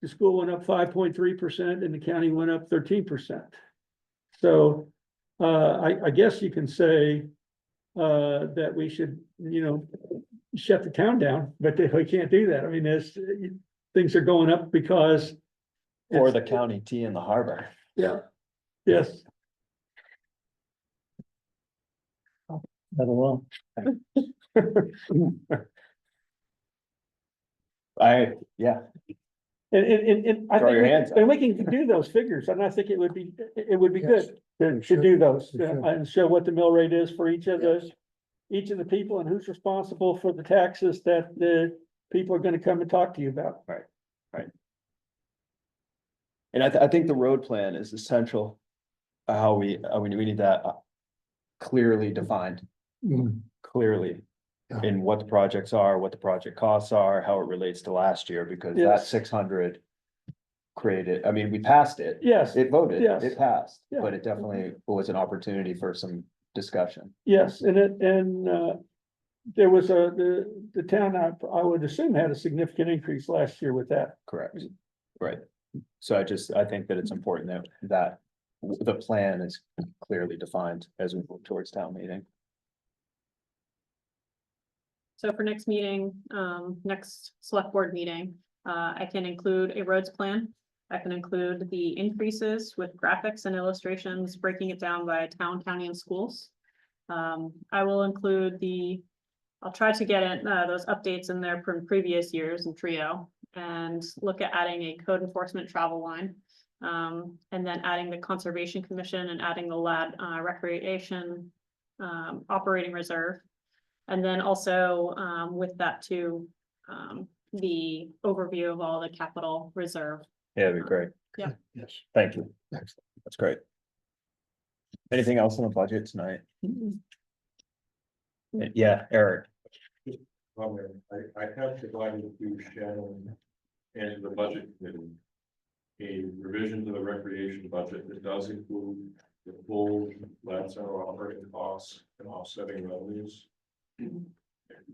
the school went up 5.3% and the county went up 13%. So I guess you can say that we should, shut the town down, but we can't do that. I mean, things are going up because. For the county T in the harbor. Yeah, yes. That alone. Yeah, And I Throw think, your hands up. and we can do those figures, and I think it would be Yes, good to should. do those, We should. and show what the mill rate is for each of those. Each of the people and who's responsible for the taxes that the people are gonna come and talk to you about. and I think the road plan is essential. How we need that clearly defined, Mm, clearly. Yeah. In what the projects are, what the project costs are, how it relates to last year, because that Yes. 600. Created, I mean, we passed it. Yes, It voted, Yes. it passed, Yeah. but it definitely was an opportunity for some discussion. yes, there was the town, I would assume had a significant increase last year with that. Correct. Right. So I think that it's important that the plan is clearly defined as we move towards town meeting. So for next meeting, next select board meeting, I can include a roads plan. I can include the increases with graphics and illustrations, breaking it down by town, county and schools. I will include I'll try to get it, those updates in there from previous years in Trio and look at adding a code enforcement travel line. And then adding the Conservation Commission and adding the LAD Recreation Operating Reserve. And then also with that too, the overview of all the capital reserve. Yeah, that'd be great. yes. Thank you. Excellent. That's great. Anything else on the budget tonight? Yeah, Eric. I have divided to Shannon and to the budget committee a revision to the recreation budget that does include the full Latin Center operating costs and offsetting revenues.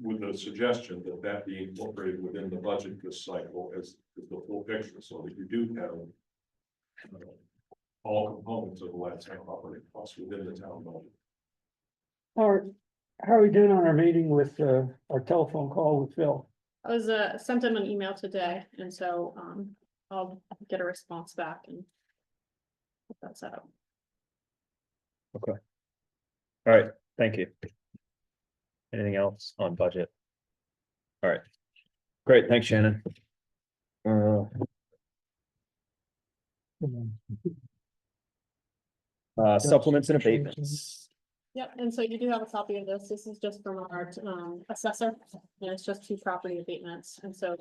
With the suggestion that that be incorporated within the budget this cycle as the full picture, so that you do have all components of the Latin Center operating costs within the town budget. How are we doing on our meeting with, our telephone call with Phil? I was, sent him an email today, and so, I'll get a response back and get that set up. All right, thank you. Anything else on budget? All right, great, thanks, Shannon. Supplements and abatements. Yep, and so you do have a copy of this. This is just from our, assessor, and it's just 2 property abatements, and so,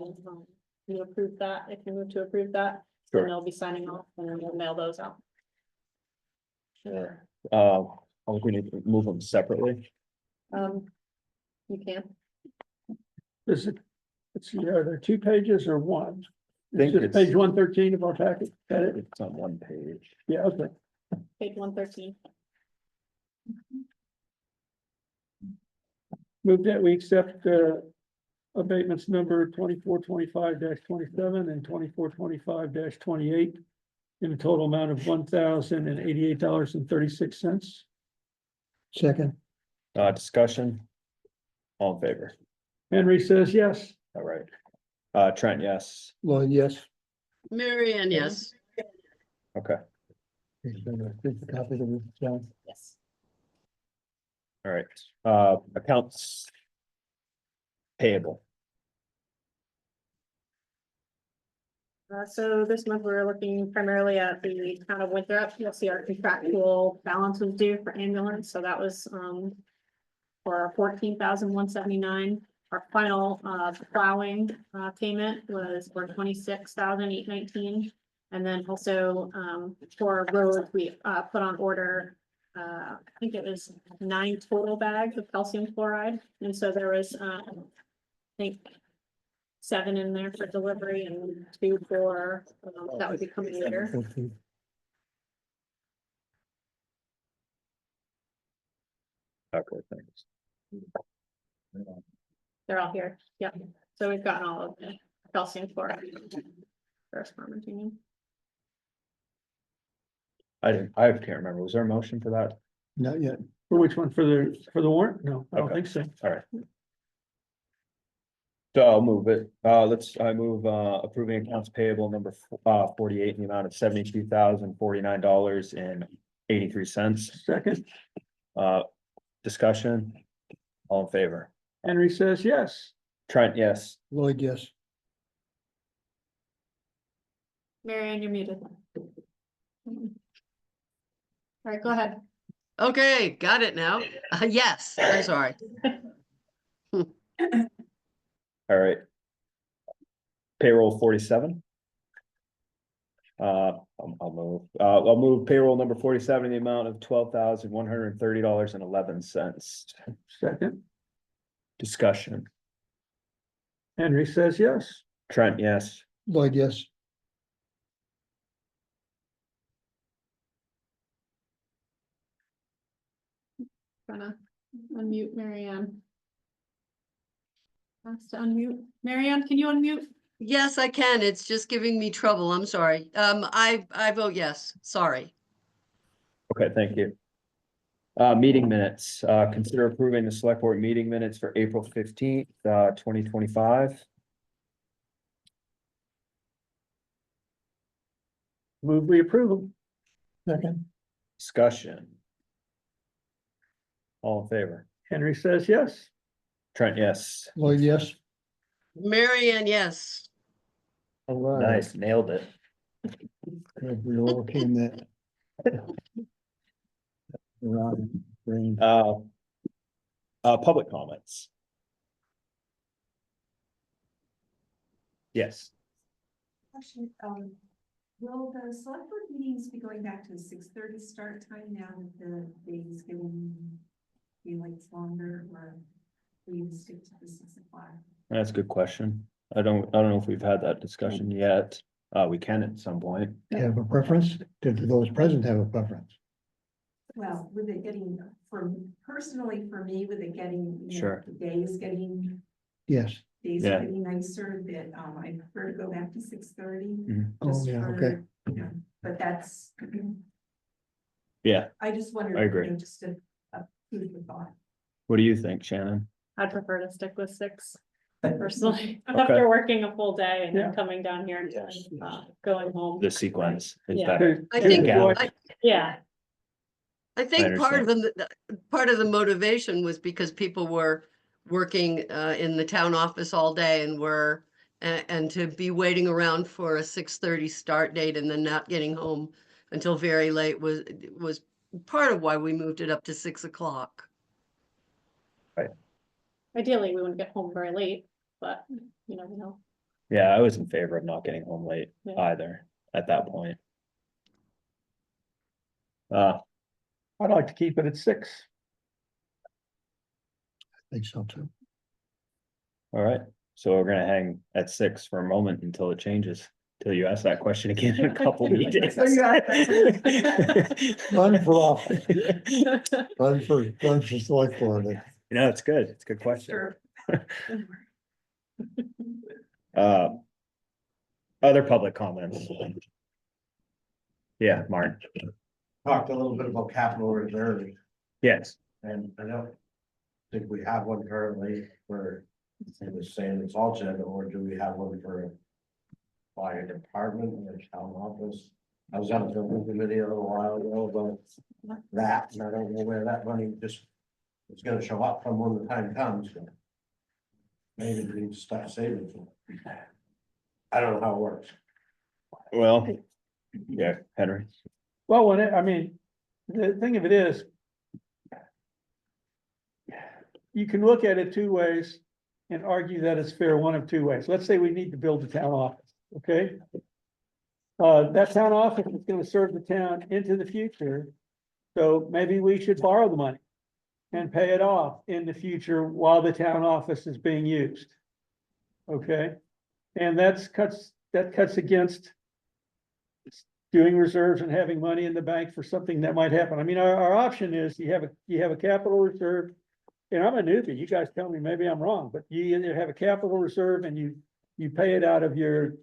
you approve that, if you move to approve that, then Sure. they'll be signing off, and then we'll mail those out. Sure. I think we need to move them separately. You can. Is it, let's see, are there 2 pages or 1? Think It's just it's- page 113 of our packet, got it? It's on one page. Yeah, okay. Page 113. Move that we accept, abatements number 2425-27 and 2425-28 in a total amount of $1,088.36. Second, Discussion. All in favor? Henry says yes. All right. Trent, yes. Lloyd, yes. Mary Ann, yes. Okay, Here's the copy of the, John. Yes. all right. Accounts payable. So this month we're looking primarily at the town of Winthrop. You'll see our contractual balance was due for ambulance, so that was, for 14,179. Our final, plowing, payment was for 26,819. And then also, for roads, we, put on order, I think it was 9 total bags of calcium chloride. And so there was, I think 7 in there for delivery and 2 for, that would be coming later. Okay. Okay, thanks. They're all here. Yep. So we've gotten all of the calcium chloride. First Farmers Union. I can't remember. Was there a motion for that? Not yet. For which one? For the warrant? No, I don't Okay. think so. All right. So I'll move it. I move approving accounts payable number 48 in the amount of $72,049.83. Second, Discussion. All in favor? Henry says yes. Trent, yes. Lloyd, yes. Mary Ann, you're muted. All right, go ahead. Okay, got it now. Yes, I'm sorry. All right. Payroll 47. I'll move payroll number 47 in the amount of $12,130.11. Second, Discussion. Henry says yes. Trent, yes. Lloyd, yes. Trying to unmute Mary Ann. Has to unmute. Mary Ann, can you unmute? Yes, I can. It's just giving me trouble. I'm sorry. I vote yes. Sorry. Okay, thank you. Meeting minutes, consider approving the select board meeting minutes for April 15th, 2025. Move we approve them. Second, Discussion. All in favor? Henry says yes. Trent, yes. Lloyd, yes. Mary Ann, yes. All right. Nice, nailed it. We overcame that. Around brain. Public comments. Yes, Question, will the select board meetings be going back to the 6:30 start time now that the day's getting daylight's longer, or will you stick to the 6 o'clock? that's a good question. I don't know if we've had that discussion yet. We can at some point. Have a preference? Did those present have a preference? Well, with it getting, personally, for me, with it getting, Sure. the days getting, Yes. days Yeah. are getting nicer, that, I prefer to go back to 6:30. Oh, yeah, okay. But that's, Yeah, I just wondered. I agree. Just a food for thought. what do you think, Shannon? I'd prefer to stick with 6 personally, Okay. after working a full day and Yeah. then coming down here and going home. The sequence is Yeah. better. I To think, enjoy- Yeah, I think part understand. of part of the motivation was because people were working in the town office all day and and to be waiting around for a 6:30 start date and then not getting home until very late was part of why we moved it up to 6 o'clock. ideally, we wouldn't get home very late, but you never know. Yeah, I was in favor of not getting home late Yeah. either at that point. I'd like to keep it at 6. I think so too. All right, so we're gonna hang at 6 for a moment until it changes, till you ask that question again in a couple meetings. Run for office, run for select board. No, it's good. It's a good question. Sure. Other public comments? Yeah, Martin. Talked a little bit about capital reserve, Yes, and I don't think we have one currently for the same as all said, or do we have one for fire department or town office? I was on a building committee a little while ago about that, and I don't know where that money just is gonna show up from when the time comes. Maybe we need to start saving. I don't know how it works. well, yeah, Henry. Well, I mean, the thing of it is, you can look at it 2 ways and argue that it's fair one of 2 ways. Let's say we need to build a town office, okay? That town office is gonna serve the town into the future. So maybe we should borrow the money and pay it off in the future while the town office is being used. Okay? And that cuts against doing reserves and having money in the bank for something that might happen. I mean, our option is you have a capital reserve. And I'm a newbie, you guys tell me, maybe I'm wrong, but you either have a capital reserve and you pay it out of your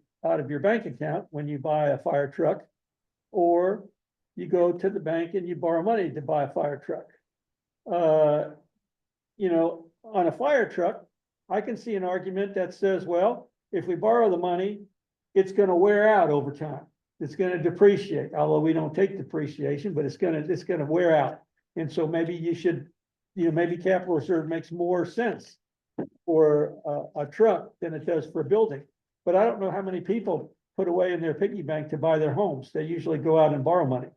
bank account when you buy a fire truck. Or you go to the bank and you borrow money to buy a fire truck. You know, on a fire truck, I can see an argument that says, well, if we borrow the money, it's gonna wear out over time. It's gonna depreciate, although we don't take depreciation, but it's gonna wear out. And so maybe you should, maybe capital reserve makes more sense for a truck than it does for a building. But I don't know how many people put away in their piggy bank to buy their homes. They usually go out and borrow money.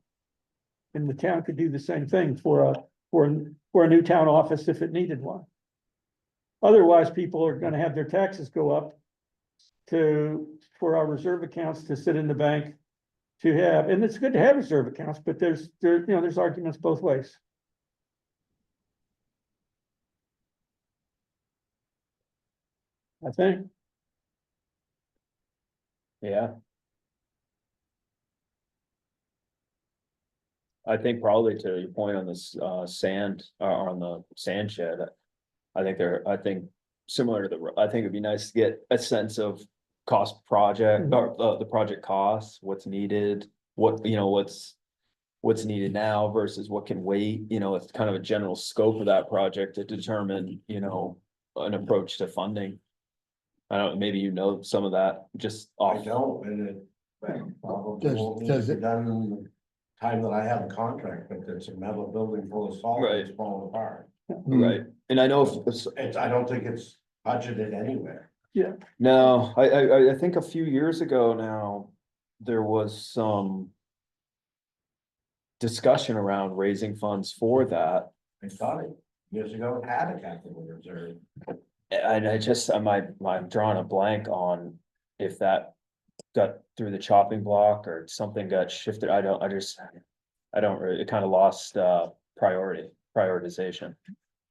And the town could do the same thing for a new town office if it needed one. Otherwise, people are gonna have their taxes go up for our reserve accounts to sit in the bank to have, and it's good to have reserve accounts, but there's arguments both ways. I think. Yeah. I think probably to your point on this sand, on the sand shed. I think similar to I think it'd be nice to get a sense of cost project or the project costs, what's needed, what's needed now versus what can wait, it's kind of a general scope of that project to determine, an approach to funding. I don't, maybe some of that just I off. don't, and it probably won't need Does to be it- done in the time that I have a contract, but it's a metal building full of salt Right. that's falling apart. Right, and I know I don't think it's budgeted anywhere. no, I think a few years ago now, there was some discussion around raising funds for that. I thought it years ago it had a capital reserve. And I'm drawing a blank on if that got through the chopping block or something got shifted. I don't really, it kind of lost prioritization.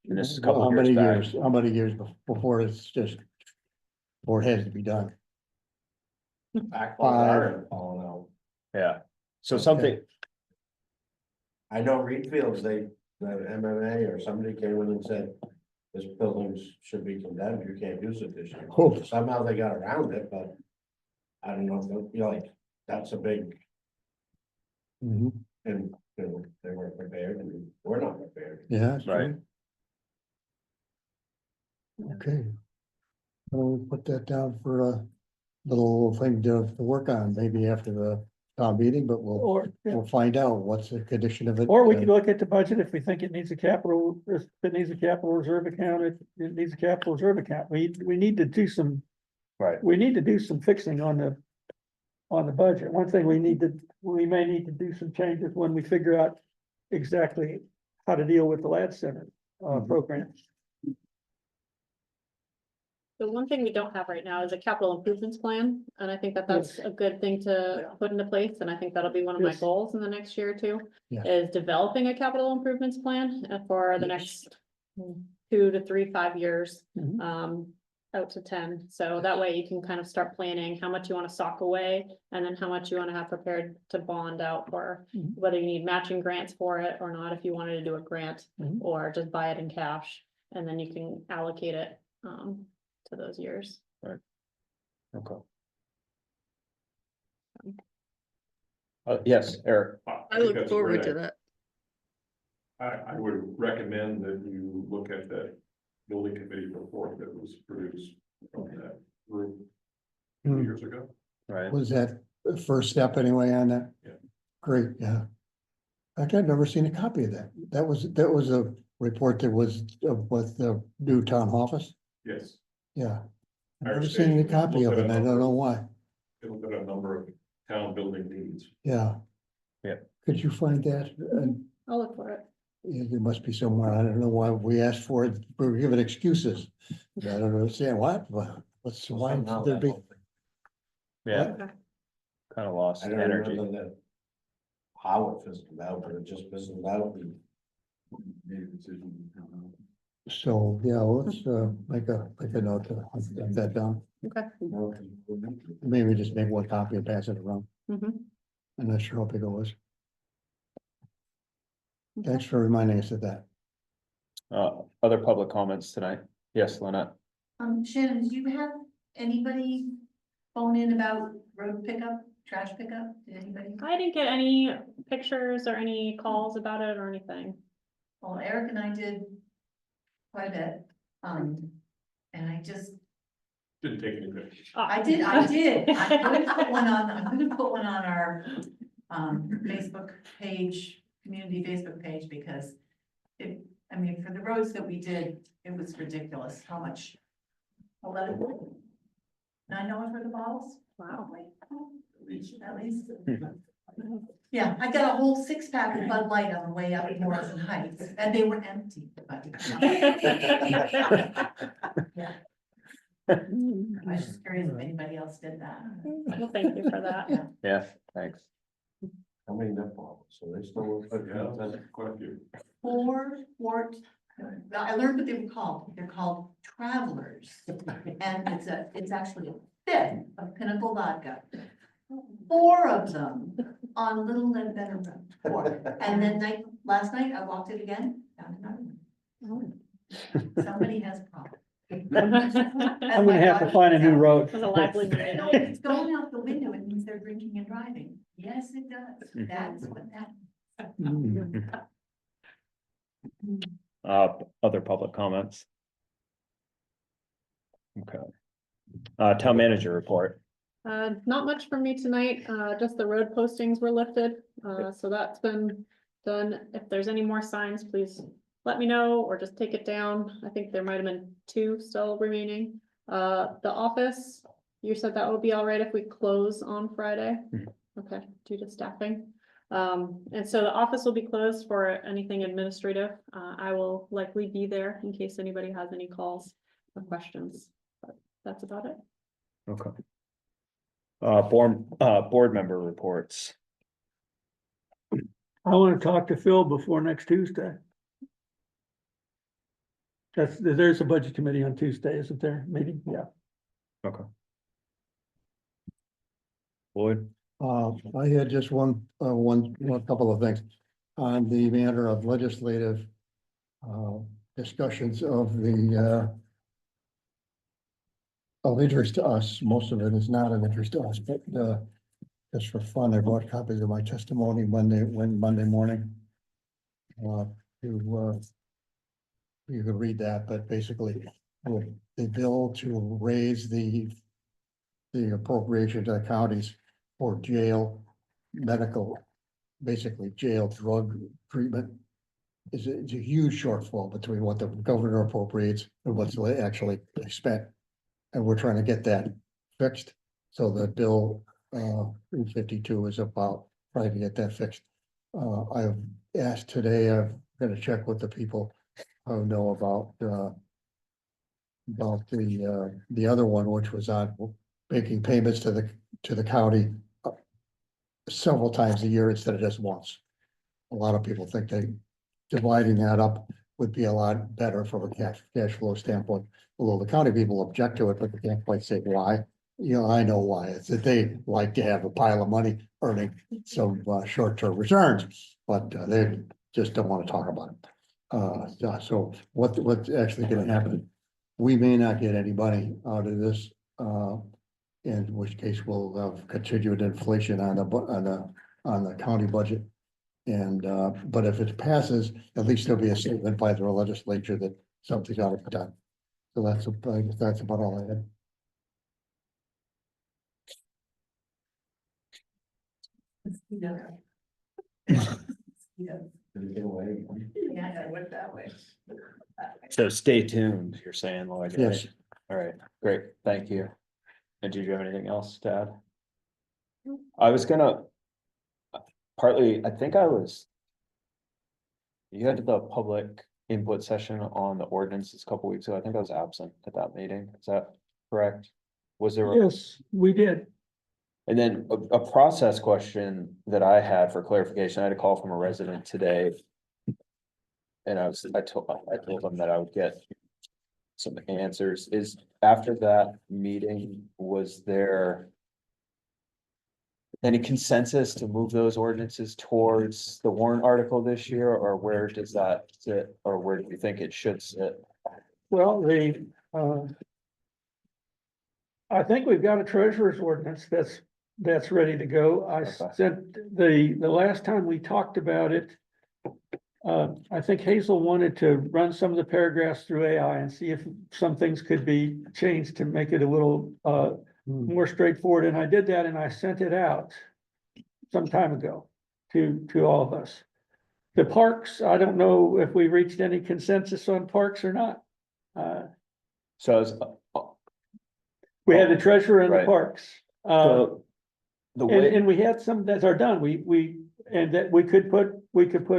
And this is a couple How of many years back. years, how many years before it's just or it has to be done. Backhoes are falling out. Yeah, so something, I know Reedfields, the MMA or somebody came in and said, this building should be condemned, you can't use it this year. Oh. Somehow they got around it, but I don't know, if they'll be like, that's a big, Mhm. and, you know, they weren't prepared and we're not prepared. Yeah. that's Right. Okay. We'll put that down for a little thing to work on, maybe after the town meeting, but we'll find out what's the condition of it. Or we could look at the budget if we think it needs a capital, if it needs a capital reserve account, if it needs a capital reserve account. We need to do some, right, we need to do some fixing on the budget. One thing we may need to do some changes when we figure out exactly how to deal with the Lad Center program. The one thing we don't have right now is a capital improvements plan, and I think that that's a good thing to put into place, and I think that'll be one of my Yes. goals in the next year or two. Yeah. Is developing a capital improvements plan for the next 2 to 3, 5 years. Mhm. Out to 10, so that way you can kind of start planning how much you wanna sock away, and then how much you wanna have prepared to bond out for. Mhm. Whether you need matching grants for it or not, if you wanted to do a grant, Mhm. or just buy it in cash, and then you can allocate it, to those years. okay. Yes, Eric, I think look that's a forward great to idea. that. I would recommend that you look at that building committee report that was produced from that group 2 Hmm. years ago. right, Was that the first step anyway on that? Yeah. Great, yeah. Actually, I've never seen a copy of that. That was a report that was with the new town office. Yes, Yeah. I've Our never seen any station copy of looked it, at and a I don't number know of- why. it looked at a number of town building needs. Yeah. Yeah. Could you find that? And I'll look for it. yeah, there must be somewhere. I don't know why we asked for it. We were given excuses. I don't understand why. What's, why Somehow should there that be? whole thing- yeah, Okay. kind of lost I don't energy. remember that. How it fizzled out, but it just fizzled out. So, yeah, let's make a note to get that down. Okay. Maybe just make one copy and pass it around. Mhm. I'm not sure how big it was. Thanks for reminding us of that. Other public comments tonight? Yes, Lynette? Shannon, do you have anybody phone in about road pickup, trash pickup? Did anybody? I didn't get any pictures or any calls about it or anything. Well, Eric and I did quite a bit, and I just, Didn't take any pictures. I did. I'm going to put one on our, Facebook page, community Facebook page, because I mean, for the roads that we did, it was ridiculous how much. $9 for the bottles? Wow. At least. Yeah, I got a whole 6-pack of Bud Light on the way up Morrison Heights, and they were empty, but. Yeah, I was just curious if anybody else did that. Well, thank you for that. Yeah, thanks. How many nut bottles? So they still. Yeah, that's quite a few. I learned what they were called. They're called Travelers. And it's actually a fifth of Pinnacle Vodka. 4 of them on Little Lead Better Road. 4. And then last night I walked it again, found another one. Somebody has a problem. I'm gonna have to find a new road. It was a lively Monday No, night. if it's going out the window, it means they're drinking and driving. Yes, it does. That's what that. Other public comments? Okay. Town manager report. Not much from me tonight, just the road postings were lifted, so that's been done. If there's any more signs, please let me know, or just take it down. I think there might have been 2 still remaining. The office, you said that would be all right if we close on Friday? Mhm. Okay, due to staffing. And so the office will be closed for anything administrative. I will likely be there in case anybody has any calls or questions, but that's about it. Okay. Board member reports. I wanna talk to Phil before next Tuesday. There's a budget committee on Tuesday, isn't there? Meeting, yeah. Lloyd? I had just one couple of things on the matter of legislative discussions of interest to us. Most of it is not of interest to us, but just for fun, I brought copies of my testimony Monday morning. You could read that, but basically, the bill to raise the appropriation to the counties for jail, medical, basically jail drug treatment. It's a huge shortfall between what the governor appropriates and what's actually spent. And we're trying to get that fixed. So the bill 52 is about trying to get that fixed. I've asked today, I'm gonna check with the people who know about the other one, which was on making payments to the county several times a year instead of just once. A lot of people think dividing that up would be a lot better from a cash flow standpoint. Although the county people object to it, but they can't quite say why. You know, I know why. It's that they like to have a pile of money earning some short-term returns, but they just don't want to talk about it. So what's actually going to happen? We may not get any money out of this, in which case we'll have continued inflation on the county budget. And but if it passes, at least there'll be a statement by the legislature that something's got to be done. So that's about all I had. Yeah, I went that way. So stay tuned, you're saying, Lloyd? right? Yes. All right, great, thank you. And did you have anything else to add? I was gonna, partly, I think you had the public input session on the ordinances a couple weeks ago. I think I was absent at that meeting. Is that correct? Was there? Yes, we did. And then a process question that I had for clarification, I had a call from a resident today. And I told them that I would get some answers. Is after that meeting, was there any consensus to move those ordinances towards the warrant article this year, or where does that sit, or where do you think it should sit? Well, I think we've got a treasurer's ordinance that's ready to go. I Okay. sent the last time we talked about it. I think Hazel wanted to run some of the paragraphs through AI and see if some things could be changed to make it a little more straightforward. And I did that and I sent it out some time ago to all of us. The parks, I don't know if we reached any consensus on parks or not. So I was, We had the treasurer and the Right. parks. so the way, And we had some that are done, and that we could put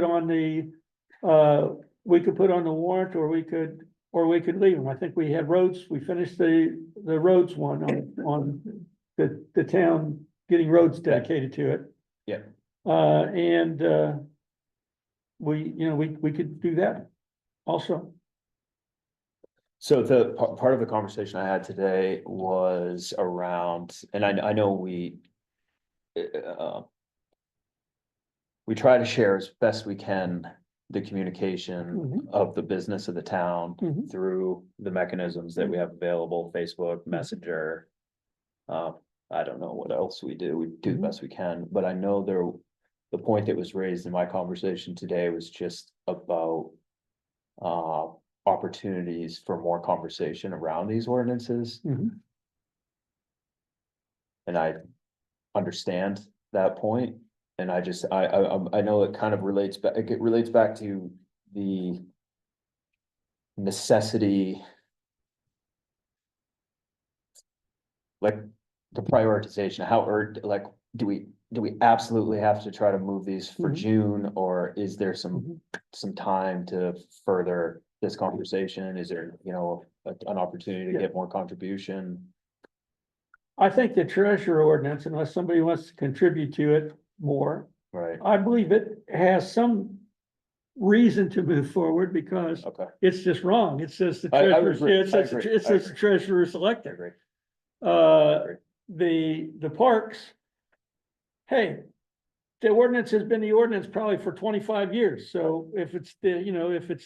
on the, we could put on the warrant, or we could leave them. I think we had roads, we finished the roads one on the town getting roads dedicated to it. Yeah. And we could do that also. so the part of the conversation I had today was around, and I know we try to share as best we can the communication of the business of the town Mhm. through the mechanisms that we have available, Facebook, Messenger. I don't know what else we do the best we can, but I know the point that was raised in my conversation today was just about opportunities for more conversation around these ordinances. Mhm. And I understand that point, and I just, I know it kind of relates back, it relates back to the necessity. Like the prioritization, like, do we absolutely have to try to move these for Mhm. June, or is there some time to further this conversation? Is there, an opportunity to Yeah. get more contribution? I think the treasurer ordinance, unless somebody wants to contribute to it more, Right, I believe it has some reason to move forward because okay, it's just wrong. It says the I would treasurer, agree. it says I agree. it says the treasurer I selected. agree. the parks. Hey, the ordinance has been the ordinance probably for 25 years, so if it's the, you know, if it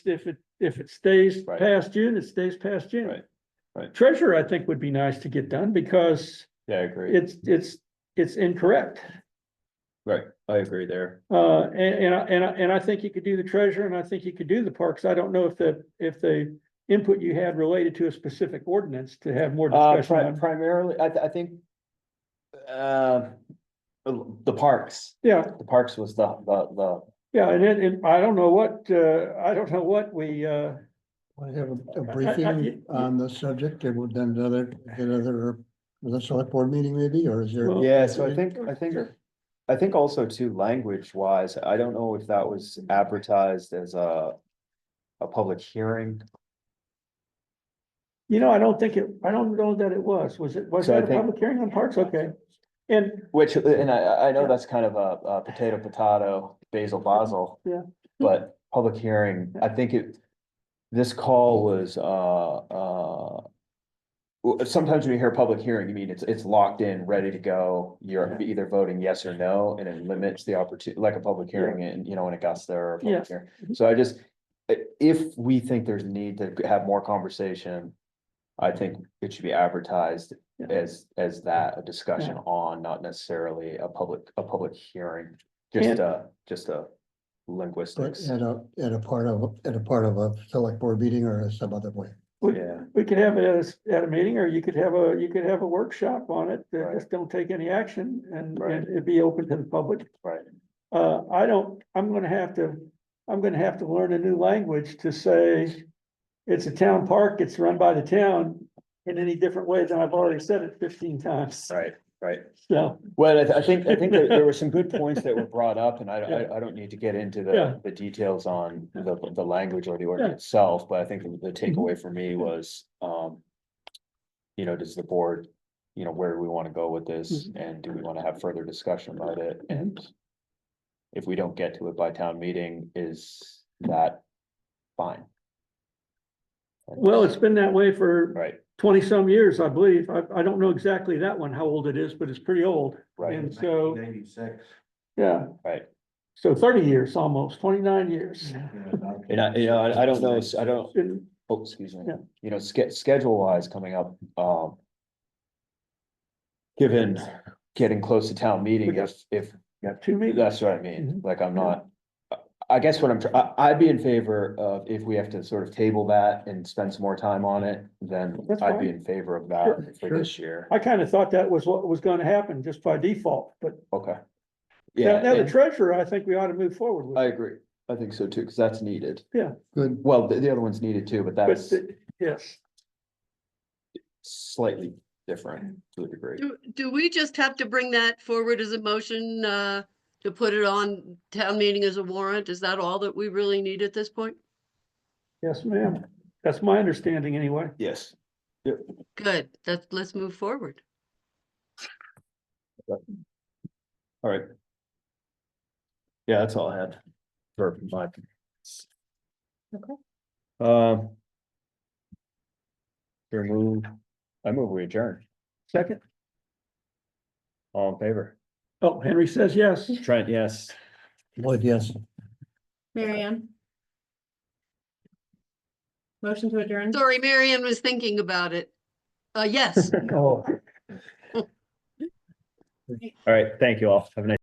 stays Right. past June, it stays past June. Right, right. Treasurer, I think, would be nice to get done because Yeah, I agree. it's incorrect. Right, I agree there. And I think you could do the treasurer and I think you could do the parks. I don't know if the input you had related to a specific ordinance to have more discussion on. Primarily, I think. The parks, Yeah, the parks was the, yeah, and I don't know what we, Want to have a briefing on the subject, and would then another, was a select board meeting maybe, or is there? Well- yeah, so I think also too, language wise, I don't know if that was advertised as a public hearing. I don't know that it was So I that a think- public hearing on parks? Okay. And, Which, and I know Yeah. that's kind of a potato, basil. Yeah. But public hearing, I think this call was, sometimes when you hear public hearing, you mean it's locked in, ready to go. You're either voting yes or no, and it limits the opportunity, like a public hearing in Augusta or a public hearing. So I just, if we think there's a need to have more conversation, I think it should be advertised Yeah. as that, a discussion on, not necessarily a public hearing. Just a linguistics. At a part of a select board meeting or some other way? Yeah, we could have it at a meeting, or you could have a workshop on it, Right. just don't take any action and Right. it'd be open to the public. right. I'm gonna have to learn a new language to say it's a town park, it's run by the town in any different way than I've already said it 15 times. Right. So, Well, I think there were some good points that were brought up, and Yeah. I don't need to get into Yeah. the details on the language or the ordinance itself, but I think the takeaway for me was, does the board, where do we want to go with this, and do we want to have further discussion about it, and if we don't get to it by town meeting, is that fine? well, it's been that way for Right, 20-some years, I believe. I don't know exactly that one, how old it is, but it's pretty old. right, And so, 96. yeah, right. so 30 years, almost 29 years. And I don't know, I don't, And oh, excuse me, Yeah. schedule wise coming up, given getting close to town meeting, if, got 2 meetings. that's what I mean, like, I'm not. I guess what I'd be in favor of, if we have to sort of table that and spend some more time on it, then That's I'd be fine. in favor of Sure, that for sure. this year. I kind of thought that was what was going to happen just by default, but Okay. now the Yeah, treasurer, I think we ought to move forward with. I agree, I think so too, because that's needed. Good. Well, the other one's needed too, but But, that's yes, slightly different to a degree. Do we just have to bring that forward as a motion, to put it on town meeting as a warrant? Is that all that we really need at this point? yes, ma'am. That's my understanding anyway. Yes. Good, let's move forward. All right. Yeah, that's all I had for my. Okay. I move we adjourn. Second, All in favor? oh, Henry says yes. Trent, yes. Lloyd, yes. Marianne? Motion to adjourn? Sorry, Marianne was thinking about it. Yes. Oh. All right, thank you all. Have a nice.